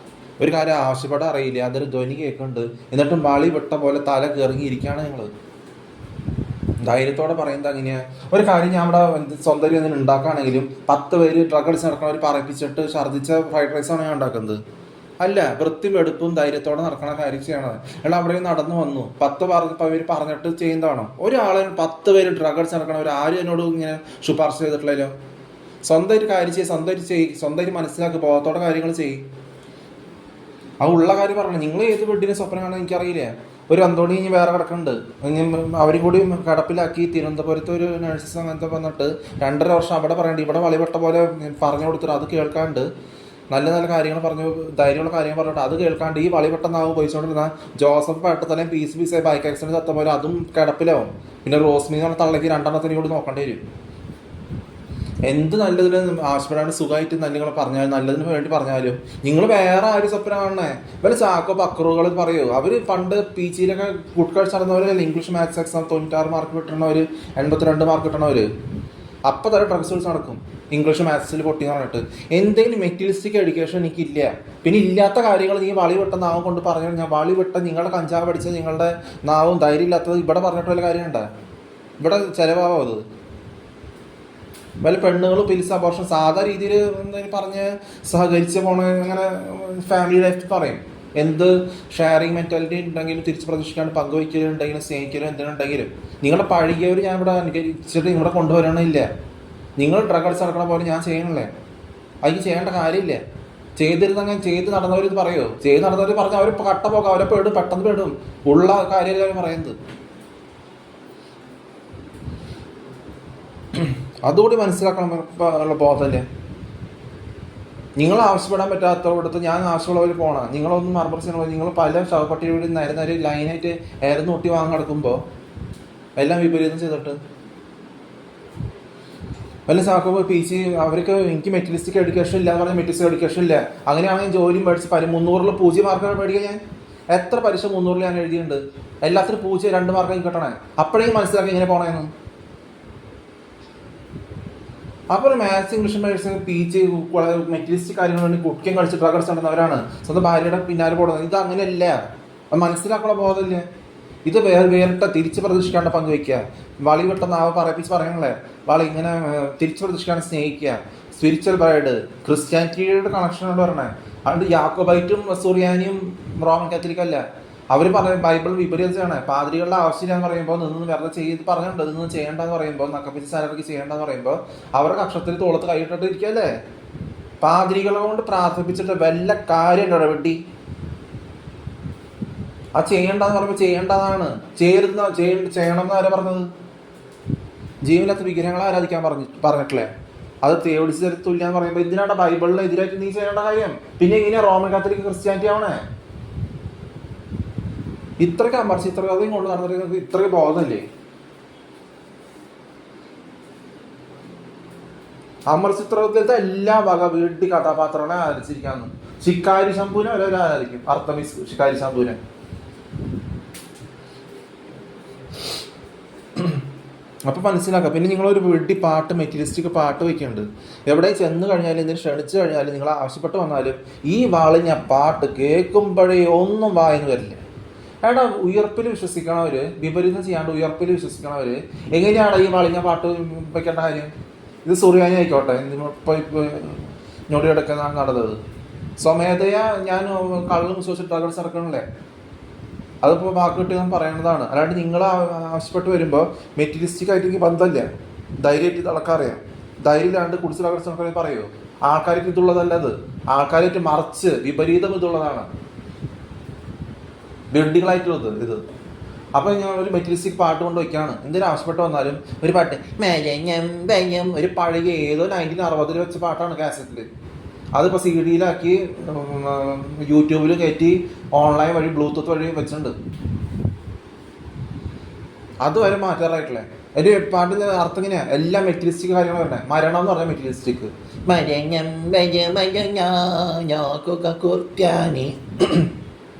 ഒരു കാര്യം ആവശ്യപ്പെടാൻ അറിയില്ല, അതൊരു ധ്വനി കേൾക്കുന്നുണ്ട്, എന്നിട്ടും വളി വിട്ട പോലെ തല കയറിയിരിക്കുകയാണ് നിങ്ങൾ. ധൈര്യത്തോടെ പറയുന്നത് അങ്ങനെയാണ്. ഒരു കാര്യം ഞാൻ ഇവിടെ സ്വന്തം എന്തെങ്കിലും ഉണ്ടാക്കുകയാണെങ്കിലും 10 പേര് ഡ്രഗ് അടിച്ച് നടക്കുന്നവർ പറയിപ്പിച്ചിട്ട് ഛർദ്ദിച്ച ഫ്രൈഡ് റൈസാണ് ഞാൻ ഉണ്ടാക്കുന്നത്. അല്ല, വൃത്തിയും വെടുപ്പും ധൈര്യത്തോടെ നടക്കണ കാര്യം ചെയ്യണത്. അയാൾ അവിടെ നടന്നു വന്നു 10 പേര് പറഞ്ഞിട്ട് ചെയ്യുന്നതാണോ? ഒരാളെ 10 പേര് ഡ്രഗ് അടിച്ച് നടക്കണവർ ആരും എന്നോട് ഇങ്ങനെ ശുപാർശ ചെയ്തിട്ടില്ലല്ലോ. സ്വന്തമായിട്ട് കാര്യം ചെയ്യും, സ്വന്തമായിട്ട് മനസ്സിലാക്കുക, ബോധത്തോടെ കാര്യങ്ങൾ ചെയ്യും. ആ ഉള്ള കാര്യം പറഞ്ഞു. നിങ്ങൾ ഏത് വീട്ടിലെ സ്വപ്നം കാണാൻ എനിക്കറിയില്ല. ഒരു അന്തോണി ഇനി വേറെ കിടക്കുന്നുണ്ട്, ഇനി അവരും കൂടി കിടപ്പിലാക്കി. തിരുവനന്തപുരത്ത് ഒരു നഴ്സസ് അങ്ങനത്തെ വന്നിട്ട് 2.5 വർഷം അവിടെ പറയണ്ട, ഇവിടെ വളിവട്ട പോലെ പറഞ്ഞു കൊടുത്തിട്ട് അത് കേൾക്കാണ്ട് നല്ല നല്ല കാര്യങ്ങൾ പറഞ്ഞു, ധൈര്യമുള്ള കാര്യങ്ങൾ പറഞ്ഞിട്ട് അത് കേൾക്കാണ്ട് ഈ വളിവെട്ടെന്നാവും പോയിച്ചോണ്ടിരുന്ന ജോസഫ് പെട്ടത്തലയും പീസായി ബൈക്ക് ആക്സിഡന്റ് ചത്ത പോലെ അതും കിടപ്പിലാവും. പിന്നെ റോസ്മി എന്ന് പറഞ്ഞ തള്ളക്ക് 2 കൂടി നോക്കേണ്ടി വരും. എന്ത് നല്ലതിന് ആവശ്യപ്പെടാണ്ട് സുഖമായിട്ട് നിങ്ങൾ പറഞ്ഞാലും നല്ലതിന് വേണ്ടി പറഞ്ഞാലും നിങ്ങൾ വേറെ ആരും സ്വപ്നം കാണണേ. വല്ല ചാക്കോ പക്രുകൾ പറയൂ. അവർ പണ്ട് PG ഫുഡ് കഴിച്ച് നടന്നവരല്ലേ ഇംഗ്ലീഷ് മാത്സ് എക്സാം 96 മാർക്ക് കിട്ടണവർ, 82 മാർക്ക് കിട്ടണവർ. അപ്പം തന്നെ ഡ്രഗ്സ് വിളിച്ച് നടക്കും ഇംഗ്ലീഷ് മാത്സിൽ പൊട്ടിന്ന് പറഞ്ഞിട്ട്. എന്തെങ്കിലും മെറ്റീരിയലിസ്റ്റിക് എഡ്യൂക്കേഷൻ എനിക്കില്ല. പിന്നെ ഇല്ലാത്ത കാര്യങ്ങൾ നീ വളി വിട്ട നാവും കൊണ്ട് പറഞ്ഞു. ഞാൻ വളി വിട്ട നിങ്ങളുടെ കഞ്ചാവ് പഠിച്ച നിങ്ങളുടെ നാവും ധൈര്യം ഇല്ലാത്തത് ഇവിടെ പറഞ്ഞിട്ട് വല്ല കാര്യമുണ്ടോ? ഇവിടെ ചിലവാകും അത്. വല്ല പെണ്ണുങ്ങളും പിലിസ് അബോർഷൻ സാധാ രീതിയിൽ എന്തെങ്കിലും പറഞ്ഞ് സഹകരിച്ച് പോണ അങ്ങനെ ഫാമിലി ലൈഫ് പറയും. എന്ത് ഷെയറിങ് മെന്റാലിറ്റി ഉണ്ടെങ്കിലും തിരിച്ച് പ്രതീക്ഷിക്കാണ്ട് പങ്കുവയ്ക്കലുണ്ടെങ്കിലും സ്നേഹിക്കലും എന്തിനുണ്ടെങ്കിലും നിങ്ങളുടെ പഴകിയവർ ഞാൻ ഇവിടെ അനുകരിച്ചിട്ട് ഇവിടെ കൊണ്ടുവരണില്ല. നിങ്ങൾ ഡ്രഗ് അടിച്ച് നടക്കണ പോലെ ഞാൻ ചെയ്യണല്ലേ. അതിന് ചെയ്യേണ്ട കാര്യമില്ല. ചെയ്തിരുന്നെങ്കിൽ ചെയ്ത് നടന്നവർ ഇത് പറയുമോ? ചെയ്ത് നടന്നവർ പറഞ്ഞാൽ അവർ കട്ട പോകാം, അവരെ പെടും, പെട്ടെന്ന് പെടും. ഉള്ള കാര്യമല്ല പറയുന്നത്. അതുകൂടി മനസ്സിലാക്കണം ഉള്ള ബോധമല്ലേ. നിങ്ങൾ ആവശ്യപ്പെടാൻ പറ്റാത്തവിടത്ത് ഞാൻ ആവശ്യമുള്ളവർ പോകണം. നിങ്ങളൊന്നും മറുപടി നിങ്ങൾ പല ശവപ്പട്ടിക വീട് നേരെ ലൈനായിട്ട് ഏറെ ഒട്ടി വാങ്ങി നടക്കുമ്പോൾ എല്ലാം വിപരീതം ചെയ്തിട്ട് വല്ല സാക്കോ PG അവർക്ക് എനിക്ക് മെറ്റീരിയലിസ്റ്റിക് എഡ്യൂക്കേഷൻ ഇല്ല എന്ന് പറഞ്ഞാൽ മെറ്റീരിയൽ എഡ്യൂക്കേഷൻ ഇല്ല. അങ്ങനെയാണെങ്കിൽ ജോലിയും പഠിച്ച് 300 0 മാർക്കാണ് മേടിക്കുക. ഞാൻ എത്ര പരീക്ഷ 300 ഞാൻ എഴുതിയിട്ടുണ്ട്. എല്ലാത്തിനും 2 മാർക്ക് കിട്ടണേ. അപ്പോഴേക്കും മനസ്സിലാക്കി ഇങ്ങനെ പോകണമെന്ന്. അപ്പോൾ maths English medicine PG materialistic കാര്യങ്ങൾ വേണ്ടി കുട്ടിയും കളിച്ച് ഡ്രഗ് അടിച്ച് നടന്നവരാണ് സ്വന്തം ഭാര്യയുടെ പിന്നാലെ പോകുന്നത്. ഇത് അങ്ങനെയല്ല. അത് മനസ്സിലാക്കാനുള്ള ബോധമില്ല. ഇത് വേറിട്ട തിരിച്ച് പ്രതീക്ഷിക്കാണ്ട് പങ്കുവയ്ക്കുക. വളി വിട്ട നാവ് പറയിപ്പിച്ച് പറയണല്ലേ. വളി ഇങ്ങനെ തിരിച്ച് പ്രതീക്ഷിക്കാണ്ട് സ്നേഹിക്കുക. സ്പിരിച്വൽ ബ്രൈഡ് ക്രിസ്ത്യാനിറ്റിയുടെ കണക്ഷനോട് പറഞ്ഞേ. അതുകൊണ്ട് യാക്കോബൈറ്റും സൂറിയാനിയും റോമൻ കാത്തലിക് അല്ല. അവർ ബൈബിൾ വിപരീതമാണ്. പാദ്രികളുടെ ആവശ്യമില്ലാന്ന് പറയുമ്പോൾ നിന്ന് വെറുതെ ചെയ്ത് പറഞ്ഞിട്ടുണ്ട്. ഇതൊന്നും ചെയ്യേണ്ടെന്ന് പറയുമ്പോൾ നക്കപ്പിച്ച് സാലറിക്ക് ചെയ്യേണ്ടെന്ന് പറയുമ്പോൾ അവരുടെ കക്ഷത്തിൽ തോളത്ത് കൈയിട്ടിട്ട് ഇരിക്കല്ലേ. പാദ്രികളെ കൊണ്ട് പ്രാർത്ഥിപ്പിച്ചിട്ട് വല്ല കാര്യം ഉണ്ടോ വെട്ടി? ആ ചെയ്യേണ്ടെന്ന് പറയുമ്പോൾ ചെയ്യേണ്ടതാണ്. ചെയ്യണം എന്ന് ആരാ പറഞ്ഞത്? ജീവനില്ലാത്ത വിഗ്രഹങ്ങളെ ആരാധിക്കാൻ പറഞ്ഞിട്ടില്ലേ? അത് തേടിച്ച് തുല്യാന്ന് പറയുമ്പോൾ ഇതിനാണ് ബൈബിളിന് എതിരായിട്ട് നീ ചെയ്യേണ്ട കാര്യം. പിന്നെ ഇങ്ങനെ റോമൻ കാത്തലിക് ക്രിസ്ത്യാനിറ്റി ആവണേ. ഇത്രയ്ക്ക് അമർച്ചിത്രകഥയും കൊണ്ട് നടന്നിട്ട് ഇത്രയ്ക്ക് ബോധമല്ലേ? അമർച്ചിത്രകഥത്തെ എല്ലാ വക വീട്ടി കഥാപാത്രങ്ങളെ ആരാധിച്ചിരിക്കാന്ന്. ശിക്കാരി ശംഭുവിനെ വരെ ആരാധിക്കും. അർത്തമിസ് ശിക്കാരി ശംഭുവിനെ. അപ്പം മനസ്സിലാക്കാം. പിന്നെ നിങ്ങളൊരു വീട്ടിൽ പാട്ട് മെറ്റീരിയലിസ്റ്റിക് പാട്ട് വയ്ക്കുന്നുണ്ട്. എവിടെ ചെന്ന് കഴിഞ്ഞാലും എന്തിനും ക്ഷണിച്ചു കഴിഞ്ഞാലും നിങ്ങൾ ആവശ്യപ്പെട്ട് വന്നാലും ഈ വാളിഞ്ഞ പാട്ട് കേൾക്കുമ്പോഴേ ഒന്നും വായന്ന് വരില്ല. ഏട്ടാ, ഉയർപ്പിൽ വിശ്വസിക്കണവര് വിപരീതം ചെയ്യാണ്ട് ഉയർപ്പിൽ വിശ്വസിക്കണവര് എങ്ങനെയാണ് ഈ വാളിഞ്ഞ പാട്ട് വയ്ക്കേണ്ട കാര്യം? ഇത് സുറിയാനി ആയിക്കോട്ടെ, ഇപ്പോൾ ഞൊടിയെടുക്കാൻ നടന്നത് സ്വമേധയാ ഞാൻ കള്ളും വിശ്വസിച്ചിട്ട് ഡ്രഗ് നടക്കണല്ലേ. അതിപ്പോൾ വാക്ക് കിട്ടിയെന്ന് പറയേണ്ടതാണ്. അല്ലാണ്ട് നിങ്ങൾ ആവശ്യപ്പെട്ട് വരുമ്പോൾ മെറ്റീരിയലിസ്റ്റിക് ആയിട്ട് എനിക്ക് ബന്ധമില്ല. ധൈര്യമായിട്ട് നടക്കാറിയാം. ധൈര്യമില്ലാണ്ട് കുടിച്ച് ഡ്രഗ് നടക്കാൻ പറയുമോ? ആൾക്കാർക്ക് ഇതുള്ളതല്ല. അത് ആൾക്കാരായിട്ട് മറിച്ച് വിപരീതം ഇതുള്ളതാണ്. വെഡ്ഡികളായിട്ടുള്ളത് ഇത്. അപ്പോൾ ഞാൻ ഒരു മെറ്റീരിയലിസ്റ്റിക് പാട്ട് കൊണ്ട് വയ്ക്കുകയാണ്. എന്തെങ്കിലും ആവശ്യപ്പെട്ട് വന്നാലും ഒരു പാട്ട് മെലഞ്ഞം ബെഞ്ഞം ഒരു പഴയ ഏതോ 1960 വെച്ച പാട്ടാണ് കാസറ്റിൽ. അതിപ്പോൾ സി ഡിയിലാക്കി യൂട്യൂബിൽ കയറ്റി ഓൺലൈൻ വഴി ബ്ലൂടൂത്ത് വഴി വെച്ചിട്ടുണ്ട്. അതുവരെ മാറ്റാറായിട്ടില്ലേ. ഒരു പാട്ടിൻ്റെ അർത്ഥം ഇങ്ങനെയാണ്, എല്ലാം മെറ്റീരിയലിസ്റ്റിക് കാര്യങ്ങൾ വരണേ. മരണം എന്ന് പറഞ്ഞാൽ മെറ്റീരിയലിസ്റ്റിക്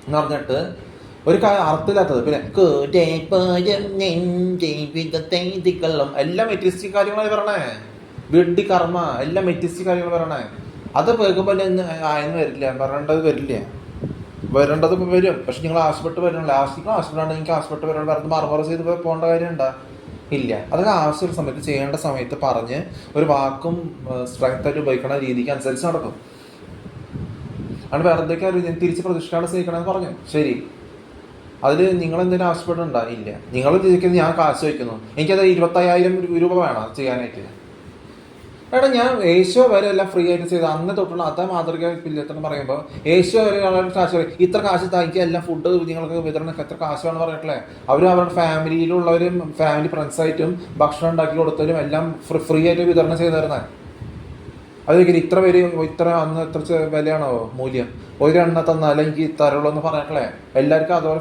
എന്ന് പറഞ്ഞിട്ട് ഒരു അർത്ഥമില്ലാത്തത്. പിന്നെ എല്ലാം മെറ്റീരിയലിസ്റ്റിക് കാര്യങ്ങളായി വരണേ. വെഡ്ഡി കർമ്മ എല്ലാം മെറ്റീരിയലിസ്റ്റിക് കാര്യങ്ങൾ വരണേ. അത് കേൾക്കുമ്പോൾ ആയെന്ന് വരില്ല, പറയേണ്ടത് വരില്ല. വരേണ്ടത് വരും, പക്ഷെ നിങ്ങൾ ആവശ്യപ്പെട്ട് വരണം. ലാസ്റ്റിക്കും ആവശ്യപ്പെടാണ്ട് നിങ്ങൾക്ക് ആവശ്യപ്പെട്ട് വരണം. വേറെ മറുപടി ചെയ്ത് പോകേണ്ട കാര്യം ഉണ്ടാ ഇല്ല. അതൊക്കെ ആവശ്യമുള്ള സമയത്ത് ചെയ്യേണ്ട സമയത്ത് പറഞ്ഞ് ഒരു വാക്കും സ്ട്രെങ്ത് ആയിട്ട് ഉപയോഗിക്കണ രീതിക്ക് അനുസരിച്ച് നടക്കും. ആണ് വേറെ എന്തൊക്കെയാണ് ഞാൻ തിരിച്ച് പ്രതിഷ്ഠയാണ് സ്നേഹിക്കണമെന്ന് പറഞ്ഞു. ശരി, അതിൽ നിങ്ങൾ എന്തെങ്കിലും ആവശ്യപ്പെടുന്നുണ്ടോ? ഇല്ല. നിങ്ങൾ ചോദിക്കുന്നത് ഞാൻ കാശ് വയ്ക്കുന്നു, എനിക്കത് 25,000 രൂപ വേണം ചെയ്യാനായിട്ട്. എടാ, ഞാൻ ഏഷ്യ വരെ എല്ലാം ഫ്രീ ആയിട്ട് ചെയ്ത് അന്ന് തൊട്ടുള്ള അതേ മാതൃക പില്ലെന്ന് പറയുമ്പോൾ ഏഷ്യ വരെ കാശ് പറയും, ഇത്ര കാശ് താങ്കൾക്ക് എല്ലാം ഫുഡ് നിങ്ങൾക്ക് വിതരണം എത്ര കാശ് വേണമെന്ന് പറഞ്ഞിട്ടില്ലേ. അവർ അവരുടെ ഫാമിലിയിലുള്ളവരും ഫാമിലി ഫ്രണ്ട്സായിട്ടും ഭക്ഷണം ഉണ്ടാക്കി കൊടുത്തവരും എല്ലാം ഫ്രീ ആയിട്ട് വിതരണം ചെയ്തു തരുന്നത്. അതൊരിക്കലും ഇത്ര പേര് ഇത്ര അന്ന് എത്ര വിലയാണോ മൂല്യം, ഒരെണ്ണ തന്നാൽ എനിക്ക് തരുള്ളൂ എന്ന് പറഞ്ഞിട്ടില്ലേ. എല്ലാവർക്കും അതുപോലെ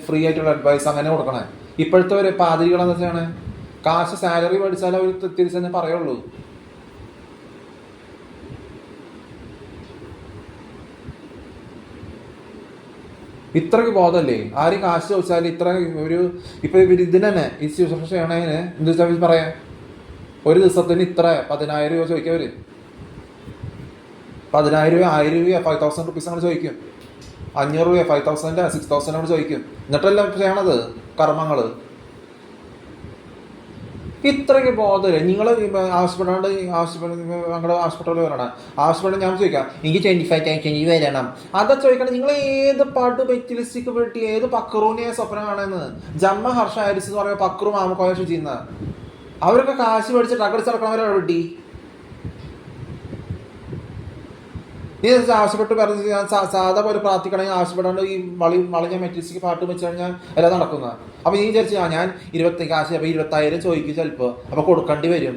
ഫ്രീ ആയിട്ടുള്ള അഡ്വൈസ് അങ്ങനെ കൊടുക്കണേ. ഇപ്പോഴത്തെ ഒരു പാതിരികളെന്ന് വെച്ചാണ് കാശ് സാലറി മേടിച്ചാൽ അവർ തിരിച്ചെന്നെ പറയുള്ളൂ. ഇത്രയ്ക്ക് ബോധമല്ലേ? ആരും കാശ് ചോദിച്ചാൽ ഇത്ര ഒരു ഇപ്പൊ ഇതിന് തന്നെ ഈ ശുശ്രൂഷ ചെയ്യണതിന് എന്ത് വെച്ചാൽ പറയാം, ഒരു ദിവസത്തിന് ഇത്ര 10,000 രൂപ ചോദിക്കവര്. 10,000 രൂപ, 1,000 രൂപ, 5,000 റുപ്പീസ് അങ്ങനെ ചോദിക്കും. 500 രൂപ, 5,000, 6,000 അങ്ങനെ ചോദിക്കും. എന്നിട്ടെല്ലാം ചെയ്യണത് കർമ്മങ്ങള്. ഇത്രയ്ക്ക് ബോധമില്ല. നിങ്ങൾ ആവശ്യപ്പെടാണ്ട് ഞങ്ങളുടെ ആവശ്യപ്പെട്ടവർ വരണം. ആവശ്യപ്പെടാൻ ഞാൻ ചോദിക്കാം, എനിക്ക് 25,000 വരണം. അതാ ചോദിക്കണം. നിങ്ങൾ ഏത് പാട്ട് മെറ്റീരിയലിസ്റ്റിക് പെട്ടി ഏത് പക്രൂനെ സ്വപ്നം കാണുന്നത്? ജമ്മ ഹർഷ ഹാരിസ് എന്ന് പറയുമ്പോൾ പക്രു മാമക്കോയ ചെയ്യുന്ന അവരൊക്കെ കാശ് മേടിച്ച് ടക്കടിച്ച് നടക്കണവരാണ് പെട്ടി. നീ ആവശ്യപ്പെട്ട് പറഞ്ഞ് സാധാ പോലെ പ്രാർത്ഥിക്കണമെങ്കിൽ ആവശ്യപ്പെടാണ്ട് ഈ വളഞ്ഞ മെറ്റീരിയലിസ്റ്റിക് പാട്ട് വെച്ച് കഴിഞ്ഞാൽ എല്ലാം നടക്കുന്ന. അപ്പൊ നീ വിചാരിച്ചു ഞാൻ 20 കാശ് അപ്പൊ 20,000 ചോദിക്കും ചിലപ്പോ, അപ്പൊ കൊടുക്കേണ്ടി വരും.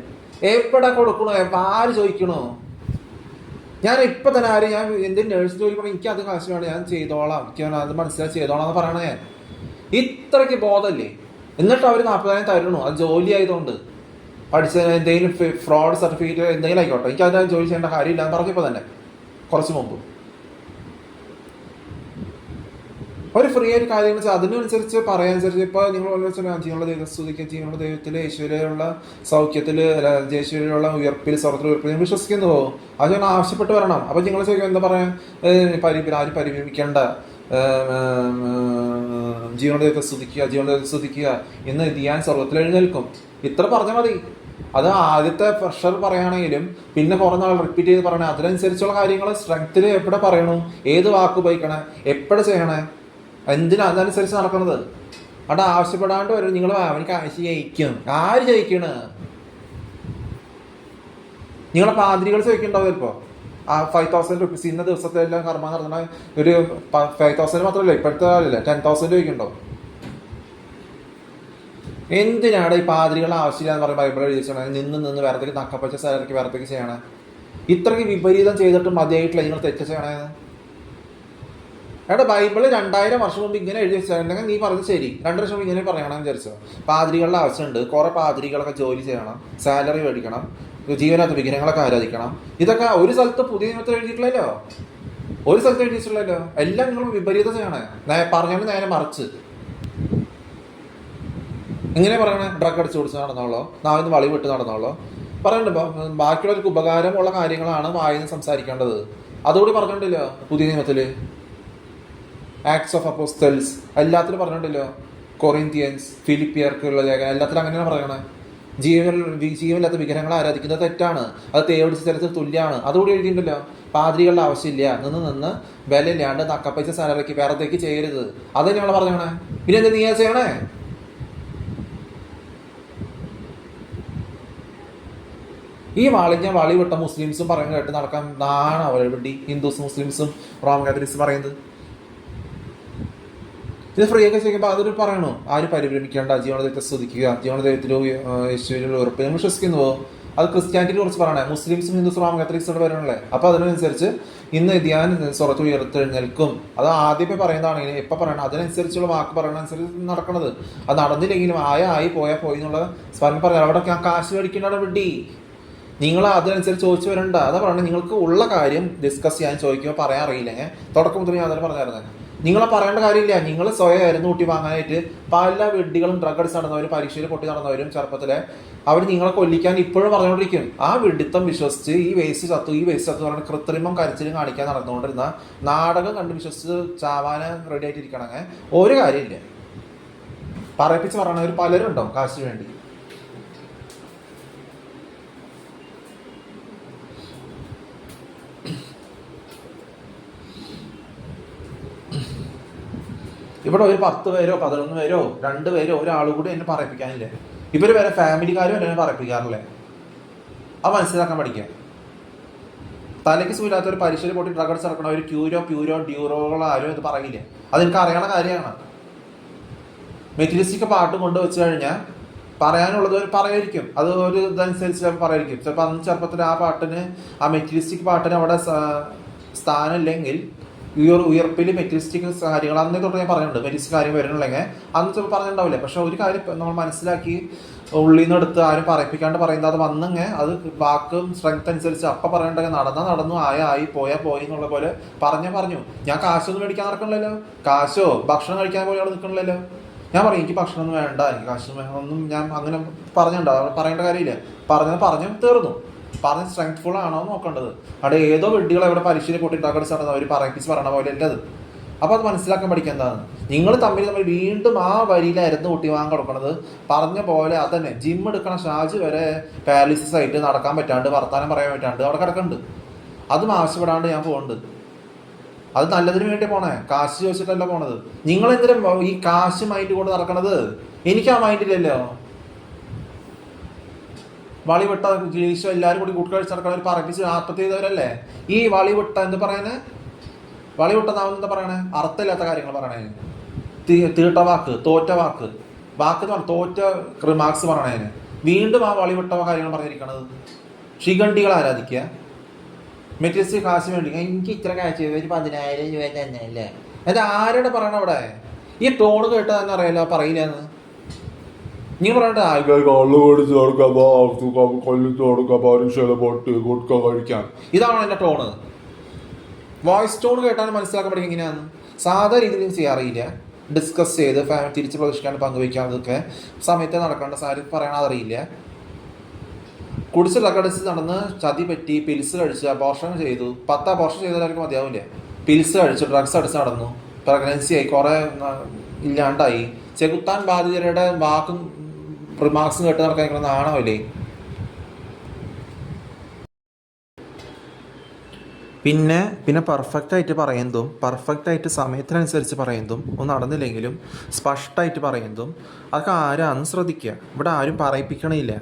എവിടെ കൊടുക്കണോ? ആര് ചോദിക്കണോ? ഞാൻ ഇപ്പൊ തന്നെ ആരും ഞാൻ എന്തെങ്കിലും നേഴ്സ് ചോദിക്കണോ, എനിക്ക് അത് കാശ് വേണം, ഞാൻ ചെയ്തോളാം, എനിക്ക് അത് മനസ്സിലാക്കി ചെയ്തോളാം എന്ന് പറയണേ. ഞാൻ ഇത്രയ്ക്ക് ബോധമല്ലേ? എന്നിട്ട് അവർ 40,000 തരണു. അത് ജോലി ആയതുകൊണ്ട് പഠിച്ച എന്തെങ്കിലും ഫ്രോഡ് സർട്ടിഫിക്കറ്റ് എന്തെങ്കിലും ആയിക്കോട്ടെ, എനിക്ക് അതിന് ജോലി ചെയ്യേണ്ട കാര്യമില്ല എന്ന് പറഞ്ഞപ്പോൾ തന്നെ കുറച്ച് മുമ്പ് ഒരു ഫ്രീ ആയിട്ട് കാര്യങ്ങൾ വെച്ചാൽ അതിനനുസരിച്ച് പറയാനുസരിച്ച് ഇപ്പോൾ നിങ്ങൾ ജീവനുള്ള ദൈവസ്തുതിക്കുക, ജീവനുള്ള ദൈവത്തിൽ ഈശ്വരയുള്ള സൗഖ്യത്തിൽ ഈശ്വരയുള്ള ഉയർപ്പിൽ സ്വർഗത്തിൽ ഉയർപ്പിൽ നിങ്ങൾ വിശ്വസിക്കുന്നുവോ? അത് ഞങ്ങൾ ആവശ്യപ്പെട്ട് വരണം. അപ്പോൾ നിങ്ങൾ ചോദിക്കും എന്താ പറയാൻ, ആരും പരിഭ്രമിക്കേണ്ട, ജീവനുള്ള ദൈവത്തെ സ്തുതിക്കുക, ജീവനുള്ള ദൈവത്തെ സ്തുതിക്കുക എന്ന് ധ്യാൻ സ്വർഗത്തിൽ എഴുന്നേൽക്കും. ഇത്ര പറഞ്ഞാൽ മതി. അത് ആദ്യത്തെ പ്രഷർ പറയുകയാണെങ്കിലും പിന്നെ കുറേ നാൾ റിപ്പീറ്റ് ചെയ്ത് പറയണേ. അതിനനുസരിച്ചുള്ള കാര്യങ്ങൾ സ്ട്രെങ്ത്തിൽ എവിടെ പറയണു, ഏത് വാക്ക് ഉപയോഗിക്കണേ, എപ്പോഴും ചെയ്യണേ, എന്തിനാ അതനുസരിച്ച് നടക്കണത്. അവിടെ ആവശ്യപ്പെടാണ്ട് വരും. നിങ്ങൾ അവനിക്ക് കാശ് ജയിക്കും. ആര് ജയിക്കണ്? നിങ്ങളെ പാതിരികൾ ചോദിക്കുന്നുണ്ടാവും ചിലപ്പോൾ. 5,000 റുപ്പീസ് ഇന്ന ദിവസത്തെ എല്ലാം കർമ്മം നടത്തണ ഒരു 5,000 മാത്രമല്ല, ഇപ്പോഴത്തെ കാലല്ലേ 10,000 ചോദിക്കുന്നുണ്ടോ? എന്തിനാണ് ഈ പാതിരികളുടെ ആവശ്യമില്ല എന്ന് പറയുമ്പോൾ ബൈബിൾ എഴുതിച്ചാൽ നിന്ന് വേറത്തേക്ക് നക്കപ്പച്ച സാലറിക്ക് വേറത്തേക്ക് ചെയ്യണേ? ഇത്രയ്ക്ക് വിപരീതം ചെയ്തിട്ട് മതിയായിട്ടില്ല നിങ്ങൾ തെറ്റ് ചെയ്യണേന്ന്. എടാ, ബൈബിള് 2000 വർഷം മുമ്പ് ഇങ്ങനെ എഴുതി വെച്ചിട്ടുണ്ടെങ്കിൽ നീ പറഞ്ഞത് ശരി. 2 വർഷം മുമ്പ് ഇങ്ങനെ പറയണമെന്ന് വിചാരിച്ചോ? പാതിരികളുടെ ആവശ്യമുണ്ട്, കുറെ പാതിരികളൊക്കെ ജോലി ചെയ്യണം, സാലറി മേടിക്കണം, ജീവനകത്ത് വിഗ്രഹങ്ങളൊക്കെ ആരാധിക്കണം. ഇതൊക്കെ ഒരു സ്ഥലത്ത് പുതിയ നിയമത്തിൽ എഴുതിയിട്ടില്ലല്ലോ, ഒരു സ്ഥലത്ത് എഴുതിയിട്ടില്ലല്ലോ. എല്ലാം നിങ്ങൾ വിപരീതം ചെയ്യണേ. പറഞ്ഞാൽ നേരെ മറിച്ച് എങ്ങനെ പറയണേ? ഡ്രഗ് അടിച്ചു കുടിച്ച് നടന്നോളോ, നാവിന്ന് വളി വിട്ട് നടന്നോളോ പറയണ്ടോ? ബാക്കിയുള്ളവർക്ക് ഉപകാരമുള്ള കാര്യങ്ങളാണ് വായിന്ന് സംസാരിക്കേണ്ടത്. അതുകൂടി പറഞ്ഞിട്ടില്ലോ പുതിയ നിയമത്തില്. ആക്ട്സ് ഓഫ് അപ്പോസ്റ്റൽസ് എല്ലാത്തിലും പറഞ്ഞിട്ടില്ലോ. കൊറിന്ത്യൻസ്, ഫിലിപ്പിയർക്കുള്ള ലേഖനം എല്ലാത്തിലും അങ്ങനെയാണ് പറയണേ. ജീവനില്ലാത്ത വിഗ്രഹങ്ങളെ ആരാധിക്കുന്നത് തെറ്റാണ്, അത് തേവിടിച്ച സ്ഥലത്ത് തുല്യമാണ്. അതുകൂടി എഴുതിയിട്ടുണ്ടല്ലോ. പാതിരികളുടെ ആവശ്യമില്ല, നിന്ന് വിലയില്ലാണ്ട് നക്കപ്പൈസ സാലറിക്ക് വേറത്തേക്ക് ചെയ്യരുത്. അത് തന്നെയാണ് പറഞ്ഞേ. പിന്നെ എന്താ നീ ചെയ്യണേ? ഈ വളി വിട്ട മുസ്ലിംസും പറയുന്നത് കേട്ട് നടക്കാൻ നാണ് അവരുടെ ഹിന്ദുസും മുസ്ലിംസും റോമൻ കാത്തലിക്സും പറയുന്നത്. ഇത് ഫ്രീ ഒക്കെ ചെയ്യുമ്പോൾ അതൊരു പറയണു, ആരും പരിഭ്രമിക്കേണ്ട, ജീവന ദൈവത്തെ സ്തുതിക്കുക, ജീവന ദൈവത്തിലോ യേശുവിലുള്ള ഉറപ്പ് നമ്മൾ വിശ്വസിക്കുന്നുവോ. അത് ക്രിസ്ത്യാനിറ്റിയെ കുറിച്ച് പറയണേ. മുസ്ലിംസും ഹിന്ദുസും കാത്തലിക്സോട് വരണല്ലേ. അപ്പോൾ അതിനനുസരിച്ച് ഇന്ന് ഞാൻ സ്വർഗ്ഗത്തിൽ ഉയർത്തെഴുന്നേൽക്കും, അത് ആദ്യമേ പറയുന്നതാണെങ്കിൽ എപ്പോൾ പറയണം അതിനനുസരിച്ചുള്ള വാക്ക് പറയണനുസരിച്ച് നടക്കണത്. അത് നടന്നില്ലെങ്കിലും ആയി പോയാൽ പോയി എന്നുള്ള സ്മരണം പറയാം. അവിടെ ഞാൻ കാശ് മേടിക്കേണ്ട വിടി, നിങ്ങൾ അതിനനുസരിച്ച് ചോദിച്ചു വരണ്ട. അതാ പറയണത്, നിങ്ങൾക്ക് ഉള്ള കാര്യം ഡിസ്കസ് ചെയ്യാൻ ചോദിക്കുമ്പോൾ പറയാൻ അറിയില്ലെങ്കിൽ തുടക്കം മുതൽ ഞാൻ അതിന് പറഞ്ഞായിരുന്നേ, നിങ്ങളെ പറയേണ്ട കാര്യമില്ല. നിങ്ങൾ സ്വയം ആയിരുന്നു കൂട്ടി വാങ്ങാനായിട്ട് പല വിഡ്ഢികളും ഡ്രഗ് അടിച്ച് നടന്നവരും പരീക്ഷയിൽ പൊട്ടി നടന്നവരും ചെറുപ്പത്തിലെ അവർ നിങ്ങളെ കൊല്ലിക്കാൻ ഇപ്പോഴും പറഞ്ഞുകൊണ്ടിരിക്കും. ആ വിഡിത്തം വിശ്വസിച്ച് ഈ വേസ്റ്റ് ചത്തു പറഞ്ഞ കൃത്രിമം കരച്ചിലും കാണിക്കാൻ നടന്നുകൊണ്ടിരുന്ന നാടകം കണ്ട് വിശ്വസിച്ച് ചാവാന് റെഡി ആയിട്ടിരിക്കണമെങ്കിൽ ഒരു കാര്യമില്ല. പറയിപ്പിച്ച് പറയണവർ പലരും ഉണ്ടാവും കാശിന് വേണ്ടി. ഇവിടെ ഒരു 10 പേരോ 11 പേരോ 2 പേരോ ഒരാൾ കൂടി എന്നെ പറയിപ്പിക്കാനില്ല. ഇവർ വരെ ഫാമിലിക്കാരും എന്നെ പറയിപ്പിക്കാറില്ലേ. അത് മനസ്സിലാക്കാൻ പഠിക്കാം. തലയ്ക്ക് സുഖമില്ലാത്ത ഒരു പരീക്ഷയിൽ പോയിട്ട് ഡ്രഗ് അടിച്ച് നടക്കണ ഒരു പ്യൂരോ ഡ്യൂറോകളാരും ഇത് പറയില്ല. അതെനിക്ക് അറിയണ കാര്യമാണ്. മെറ്റീരിയലിസ്റ്റിക് പാട്ട് കൊണ്ട് വെച്ച് കഴിഞ്ഞാൽ പറയാനുള്ളത് ഒരു പറയായിരിക്കും, അത് ഒരു ഇതനുസരിച്ച് പറയായിരിക്കും. ചിലപ്പോൾ അന്ന് ചെറുപ്പത്തിൽ ആ പാട്ടിന്, ആ മെറ്റീരിയലിസ്റ്റിക് പാട്ടിന് അവിടെ സ്ഥാനമില്ലെങ്കിൽ ഉയർപ്പിൽ മെറ്റീരിയലിസ്റ്റിക് കാര്യങ്ങൾ അന്നേ തൊട്ട് ഞാൻ പറഞ്ഞിട്ടുണ്ട്. മെറ്റീരിയലിസ്റ്റിക് കാര്യം വരുന്നുണ്ടെങ്കിൽ അന്ന് ചിലപ്പോൾ പറഞ്ഞിട്ടുണ്ടാവില്ല. പക്ഷെ ഒരു കാര്യം നമ്മൾ മനസ്സിലാക്കി ഉള്ളിൽ നിന്ന് എടുത്ത് ആരും പറയിപ്പിക്കാണ്ട് പറയുന്നത്, അത് വന്നെങ്കിൽ അത് വാക്കും സ്ട്രെങ്ത് അനുസരിച്ച് അപ്പം പറയണ്ടെങ്കിൽ നടന്നു ആയി പോയി എന്നുള്ള പോലെ പറഞ്ഞു. ഞാൻ കാശൊന്നും മേടിക്കാൻ നടക്കണില്ലല്ലോ, കാശോ ഭക്ഷണം കഴിക്കാൻ പോയി അവിടെ നിൽക്കണില്ലല്ലോ. ഞാൻ പറയും എനിക്ക് ഭക്ഷണമൊന്നും വേണ്ട, എനിക്ക് കാശൊന്നും ഒന്നും ഞാൻ അങ്ങനെ പറഞ്ഞിട്ടുണ്ടോ? പറയേണ്ട കാര്യമില്ല. പറഞ്ഞു തീർന്നു. പറഞ്ഞ് സ്ട്രെങ്ത്ഫുൾ ആണോ നോക്കേണ്ടത്. അവിടെ ഏതോ വെഡ്ഡികൾ എവിടെ പരീക്ഷയിൽ പൊട്ടിട്ടാക്കടിച്ചാണ് അവർ പറയിപ്പിച്ച് പറയണ പോലെ അല്ലത്. അപ്പോൾ അത് മനസ്സിലാക്കാൻ പഠിക്കുക. എന്താണ് നിങ്ങൾ തമ്മിൽ വീണ്ടും ആ വരിയിലായിരുന്നു കുട്ടി വാങ്ങാൻ കൊടുക്കണത്. പറഞ്ഞ പോലെ അതന്നെ ജിം എടുക്കണ ഷാജ് വരെ പാരാലിസിസ് ആയിട്ട് നടക്കാൻ പറ്റാണ്ട് വർത്താനം പറയാൻ പറ്റാണ്ട് അവിടെ കിടക്കുന്നുണ്ട്. അതും ആവശ്യപ്പെടാണ്ട് ഞാൻ പോകുന്നുണ്ട്. അത് നല്ലതിന് വേണ്ടി പോണേ, കാശ് ചോദിച്ചിട്ടല്ല പോണത്. നിങ്ങൾ എന്തിനാ ഈ കാശ് മൈൻഡ് കൊണ്ട് നടക്കണത്? എനിക്ക് ആ മൈൻഡിലല്ലോ. വളിവിട്ട ഗിലീഷോ എല്ലാവരും കൂടി കൂട്ടുകഴിച്ച് നടക്കണവർ പറപ്പിച്ച് ആത്മഹത്യ ചെയ്തവരല്ലേ. ഈ വളിവിട്ട എന്ത് പറയാന്, വളിവിട്ട നാം എന്താ പറയണേ? അർത്ഥമില്ലാത്ത കാര്യങ്ങൾ പറയണേ. തീട്ട വാക്ക്, തോറ്റ വാക്ക് എന്ന് പറഞ്ഞ തോറ്റ റിമാർക്സ് പറയണേന് വീണ്ടും ആ വളിവിട്ട കാര്യങ്ങൾ പറഞ്ഞിരിക്കണത്. ഷിഗണ്ടികൾ ആരാധിക്കുക, മെറ്റീരിയൽസ് കാശ് വേണ്ടി എനിക്ക് ഇത്ര കാശ് ഒരു 10,000 രൂപ തന്നെ അല്ലേ. അത് ആരോട് പറയണ അവിടെ? ഈ ടോണ് കേട്ടാൽ തന്നെ അറിയില്ല പറയില്ലെന്ന്. നീ പറയണ്ട കള്ളു കൊടുത്ത് കൊല്ലിച്ച് കൊടുക്കാം പരീക്ഷയിലെ പൊട്ട് കൊടുക്ക കഴിക്കാം. ഇതാണ് എൻ്റെ ടോണ്. വോയിസ് ടോൺ കേട്ടാൽ മനസ്സിലാക്കാൻ പഠിക്കും എങ്ങനെയാന്ന്. സാധാ രീതിയിലും ചെയ്യാറിയില്ല. ഡിസ്കസ് ചെയ്ത് തിരിച്ച് പ്രദർശിക്കാണ്ട് പങ്കുവയ്ക്കാതൊക്കെ സമയത്ത് നടക്കേണ്ട സാരി പറയണതറിയില്ല. കുടിച്ച് ഡ്രഗടിച്ച് നടന്ന് ചതി പറ്റി പിൽസ് കഴിച്ച് അബോർഷൻ ചെയ്തു. 10 അബോർഷൻ ചെയ്തവർക്ക് മതിയാവില്ല. പിൽസ് കഴിച്ചു, ഡ്രഗ്സ് അടിച്ച് നടന്നു, പ്രഗ്നൻസി ആയി, കുറേ ഇല്ലാണ്ടായി. ചെകുത്താൻ ബാധിതരുടെ വാക്കും റിമാർക്സും കേട്ട് നടക്കാൻ നാണമല്ലേ. പിന്നെ പെർഫെക്റ്റ് ആയിട്ട് പറയുന്നതും പെർഫെക്റ്റ് ആയിട്ട് സമയത്തിനനുസരിച്ച് പറയുന്നതും ഒന്നും നടന്നില്ലെങ്കിലും സ്പഷ്ടമായിട്ട് പറയുന്നതും അതൊക്കെ ആരാന്ന് ശ്രദ്ധിക്കുക. ഇവിടെ ആരും പറയിപ്പിക്കണില്ല.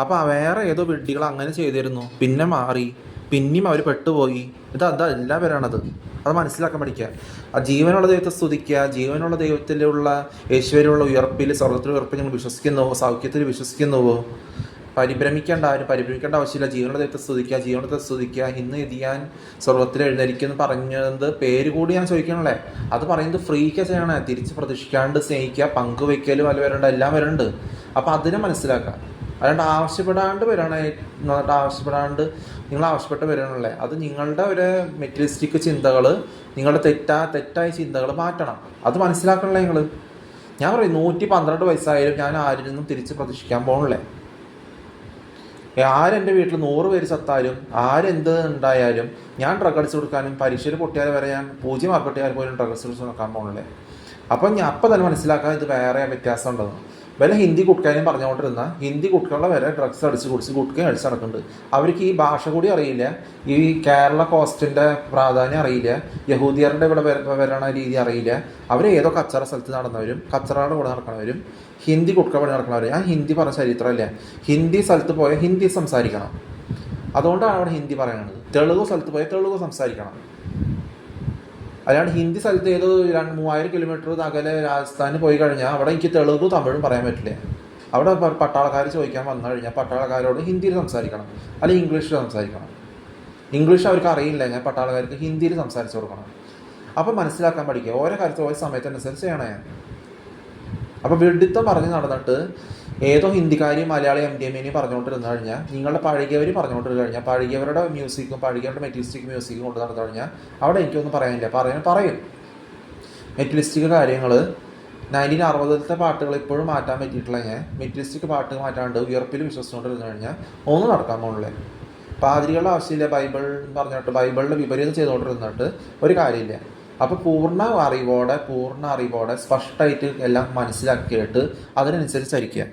അപ്പോൾ വേറെ ഏതോ വിഡ്ഢികൾ അങ്ങനെ ചെയ്തിരുന്നു, പിന്നെ മാറി, പിന്നെയും അവർ പെട്ടുപോയി. അതല്ല വരണത്. അത് മനസ്സിലാക്കാൻ പഠിക്കുക. ആ ജീവനുള്ള ദൈവത്തെ സ്തുതിക്കുക. ജീവനുള്ള ദൈവത്തിലുള്ള യേശുവിലുള്ള ഉയർപ്പിൽ, സ്വർഗ്ഗത്തിൽ ഉയർപ്പിൽ നിങ്ങൾ വിശ്വസിക്കുന്നുവോ? സൗഖ്യത്തിൽ വിശ്വസിക്കുന്നുവോ? പരിഭ്രമിക്കേണ്ട ആവശ്യമില്ല. ജീവനുള്ള ദൈവത്തെ സ്തുതിക്കുക. ഇന്ന് ഞാൻ സ്വർഗ്ഗത്തിൽ എഴുന്നേൽക്കുമെന്ന് പറഞ്ഞത് പേര് കൂടി ഞാൻ ചോദിക്കണല്ലേ. അത് പറയുന്നത് ഫ്രീക്ക് ചെയ്യണേ. തിരിച്ച് പ്രതീക്ഷിക്കാണ്ട് സ്നേഹിക്കുക, പങ്കുവയ്ക്കലും അതിൽ വരേണ്ട എല്ലാം വരുന്നുണ്ട്. അപ്പം അതിനെ മനസ്സിലാക്കുക. അല്ലാണ്ട് ആവശ്യപ്പെടാണ്ട് വരണേ. നിങ്ങൾ ആവശ്യപ്പെട്ട് വരണല്ലേ. അത് നിങ്ങളുടെ ഒരു മെറ്റീരിയലിസ്റ്റിക് ചിന്തകൾ, നിങ്ങളുടെ തെറ്റായ ചിന്തകൾ മാറ്റണം. അത് മനസ്സിലാക്കണല്ലേ നിങ്ങൾ. ഞാൻ പറയും 112 വയസ്സായാലും ഞാൻ ആരിൽ നിന്നും തിരിച്ച് പ്രതീക്ഷിക്കാൻ പോകണല്ലേ. ആരെൻ്റെ വീട്ടിൽ 100 പേര് ചത്താലും ആരെന്ത് ഉണ്ടായാലും ഞാൻ ഡ്രഗ് അടിച്ച് കൊടുക്കാനും പരീക്ഷയിൽ പൊട്ടിയാൽ വരെ ഞാൻ 0 മാർക്ക് പൊട്ടിയാൽ പോലും ഡ്രഗ് അടിച്ച് നോക്കാൻ പോകണല്ലേ. അപ്പം ഞാൻ അപ്പം തന്നെ മനസ്സിലാക്കാൻ ഇത് വേറെ വ്യത്യാസം ഉണ്ടെന്ന്. വല്ല ഹിന്ദി കുട്ടിക്കാനും പറഞ്ഞുകൊണ്ടിരുന്ന ഹിന്ദി കുട്ടികളുടെ വരെ ഡ്രഗ്സ് അടിച്ച് കുടിച്ച് കുട്ടിക്കും അടിച്ച് നടക്കുന്നുണ്ട്. അവർക്ക് ഈ ഭാഷ കൂടി അറിയില്ല, ഈ കേരള കോസ്റ്റിൻ്റെ പ്രാധാന്യം അറിയില്ല, യഹൂദിയറിൻ്റെ ഇവിടെ വരണ രീതി അറിയില്ല. അവർ ഏതോ കച്ചറ സ്ഥലത്ത് നടന്നവരും കച്ചറയുടെ കൂടെ നടക്കുന്നവരും ഹിന്ദി കുട്ടികൾ പണി നടക്കുന്നവരും. ഞാൻ ഹിന്ദി പറഞ്ഞ ചരിത്രമല്ല. ഹിന്ദി സ്ഥലത്ത് പോയാൽ ഹിന്ദി സംസാരിക്കണം. അതുകൊണ്ടാണ് അവിടെ ഹിന്ദി പറയുന്നത്. തെലുഗു സ്ഥലത്ത് പോയാൽ തെലുഗു സംസാരിക്കണം. അല്ലാണ്ട് ഹിന്ദി സ്ഥലത്ത് ഏതോ 3000 കിലോമീറ്റർ അകലെ രാജസ്ഥാനിൽ പോയി കഴിഞ്ഞാൽ അവിടെ എനിക്ക് തെലുഗും തമിഴും പറയാൻ പറ്റില്ല. അവിടെ പട്ടാളക്കാർ ചോദിക്കാൻ വന്നു കഴിഞ്ഞാൽ പട്ടാളക്കാരോട് ഹിന്ദിയിൽ സംസാരിക്കണം, അല്ലെങ്കിൽ ഇംഗ്ലീഷിൽ സംസാരിക്കണം. ഇംഗ്ലീഷ് അവർക്ക് അറിയില്ല, ഞാൻ പട്ടാളക്കാർക്ക് ഹിന്ദിയിൽ സംസാരിച്ചു കൊടുക്കണം. അപ്പം മനസ്സിലാക്കാൻ പഠിക്കുക, ഓരോ കാര്യത്തിൽ ഓരോ സമയത്തനുസരിച്ച് ചെയ്യണേ. അപ്പോൾ വെഡിത്തം പറഞ്ഞ് നടന്നിട്ട് ഏതോ ഹിന്ദിക്കാരി മലയാളി MDMA പറഞ്ഞുകൊണ്ടിരുന്നു കഴിഞ്ഞാൽ, നിങ്ങളുടെ പഴകിയവർ പറഞ്ഞുകൊണ്ടിരുന്നു കഴിഞ്ഞാൽ, പഴകിയവരുടെ മ്യൂസിക്കും പഴകിയവരുടെ മെറ്റലിസ്റ്റിക് മ്യൂസിക്കും കൊണ്ട് നടന്നു കഴിഞ്ഞാൽ അവിടെ എനിക്കൊന്നും പറയാനില്ല. പറയും മെറ്റലിസ്റ്റിക് കാര്യങ്ങൾ 1960-ത്തെ പാട്ടുകൾ ഇപ്പോഴും മാറ്റാൻ പറ്റിയിട്ടില്ല. ഞാൻ മെറ്റലിസ്റ്റിക് പാട്ട് മാറ്റാണ്ട് ഉയർപ്പിൽ വിശ്വസിച്ചുകൊണ്ടിരുന്നു കഴിഞ്ഞാൽ ഒന്നും നടക്കാൻ പോകുന്നില്ല. പാതിരികളുടെ ആവശ്യമില്ല. ബൈബിൾ എന്ന് പറഞ്ഞിട്ട് ബൈബിളിൻ്റെ വിപരീതം ചെയ്തുകൊണ്ടിരുന്നിട്ട് ഒരു കാര്യമില്ല. അപ്പോൾ പൂർണ്ണ അറിവോടെ സ്പഷ്ടമായിട്ട് എല്ലാം മനസ്സിലാക്കിയിട്ട് അതിനനുസരിച്ച് ചരിക്കുക.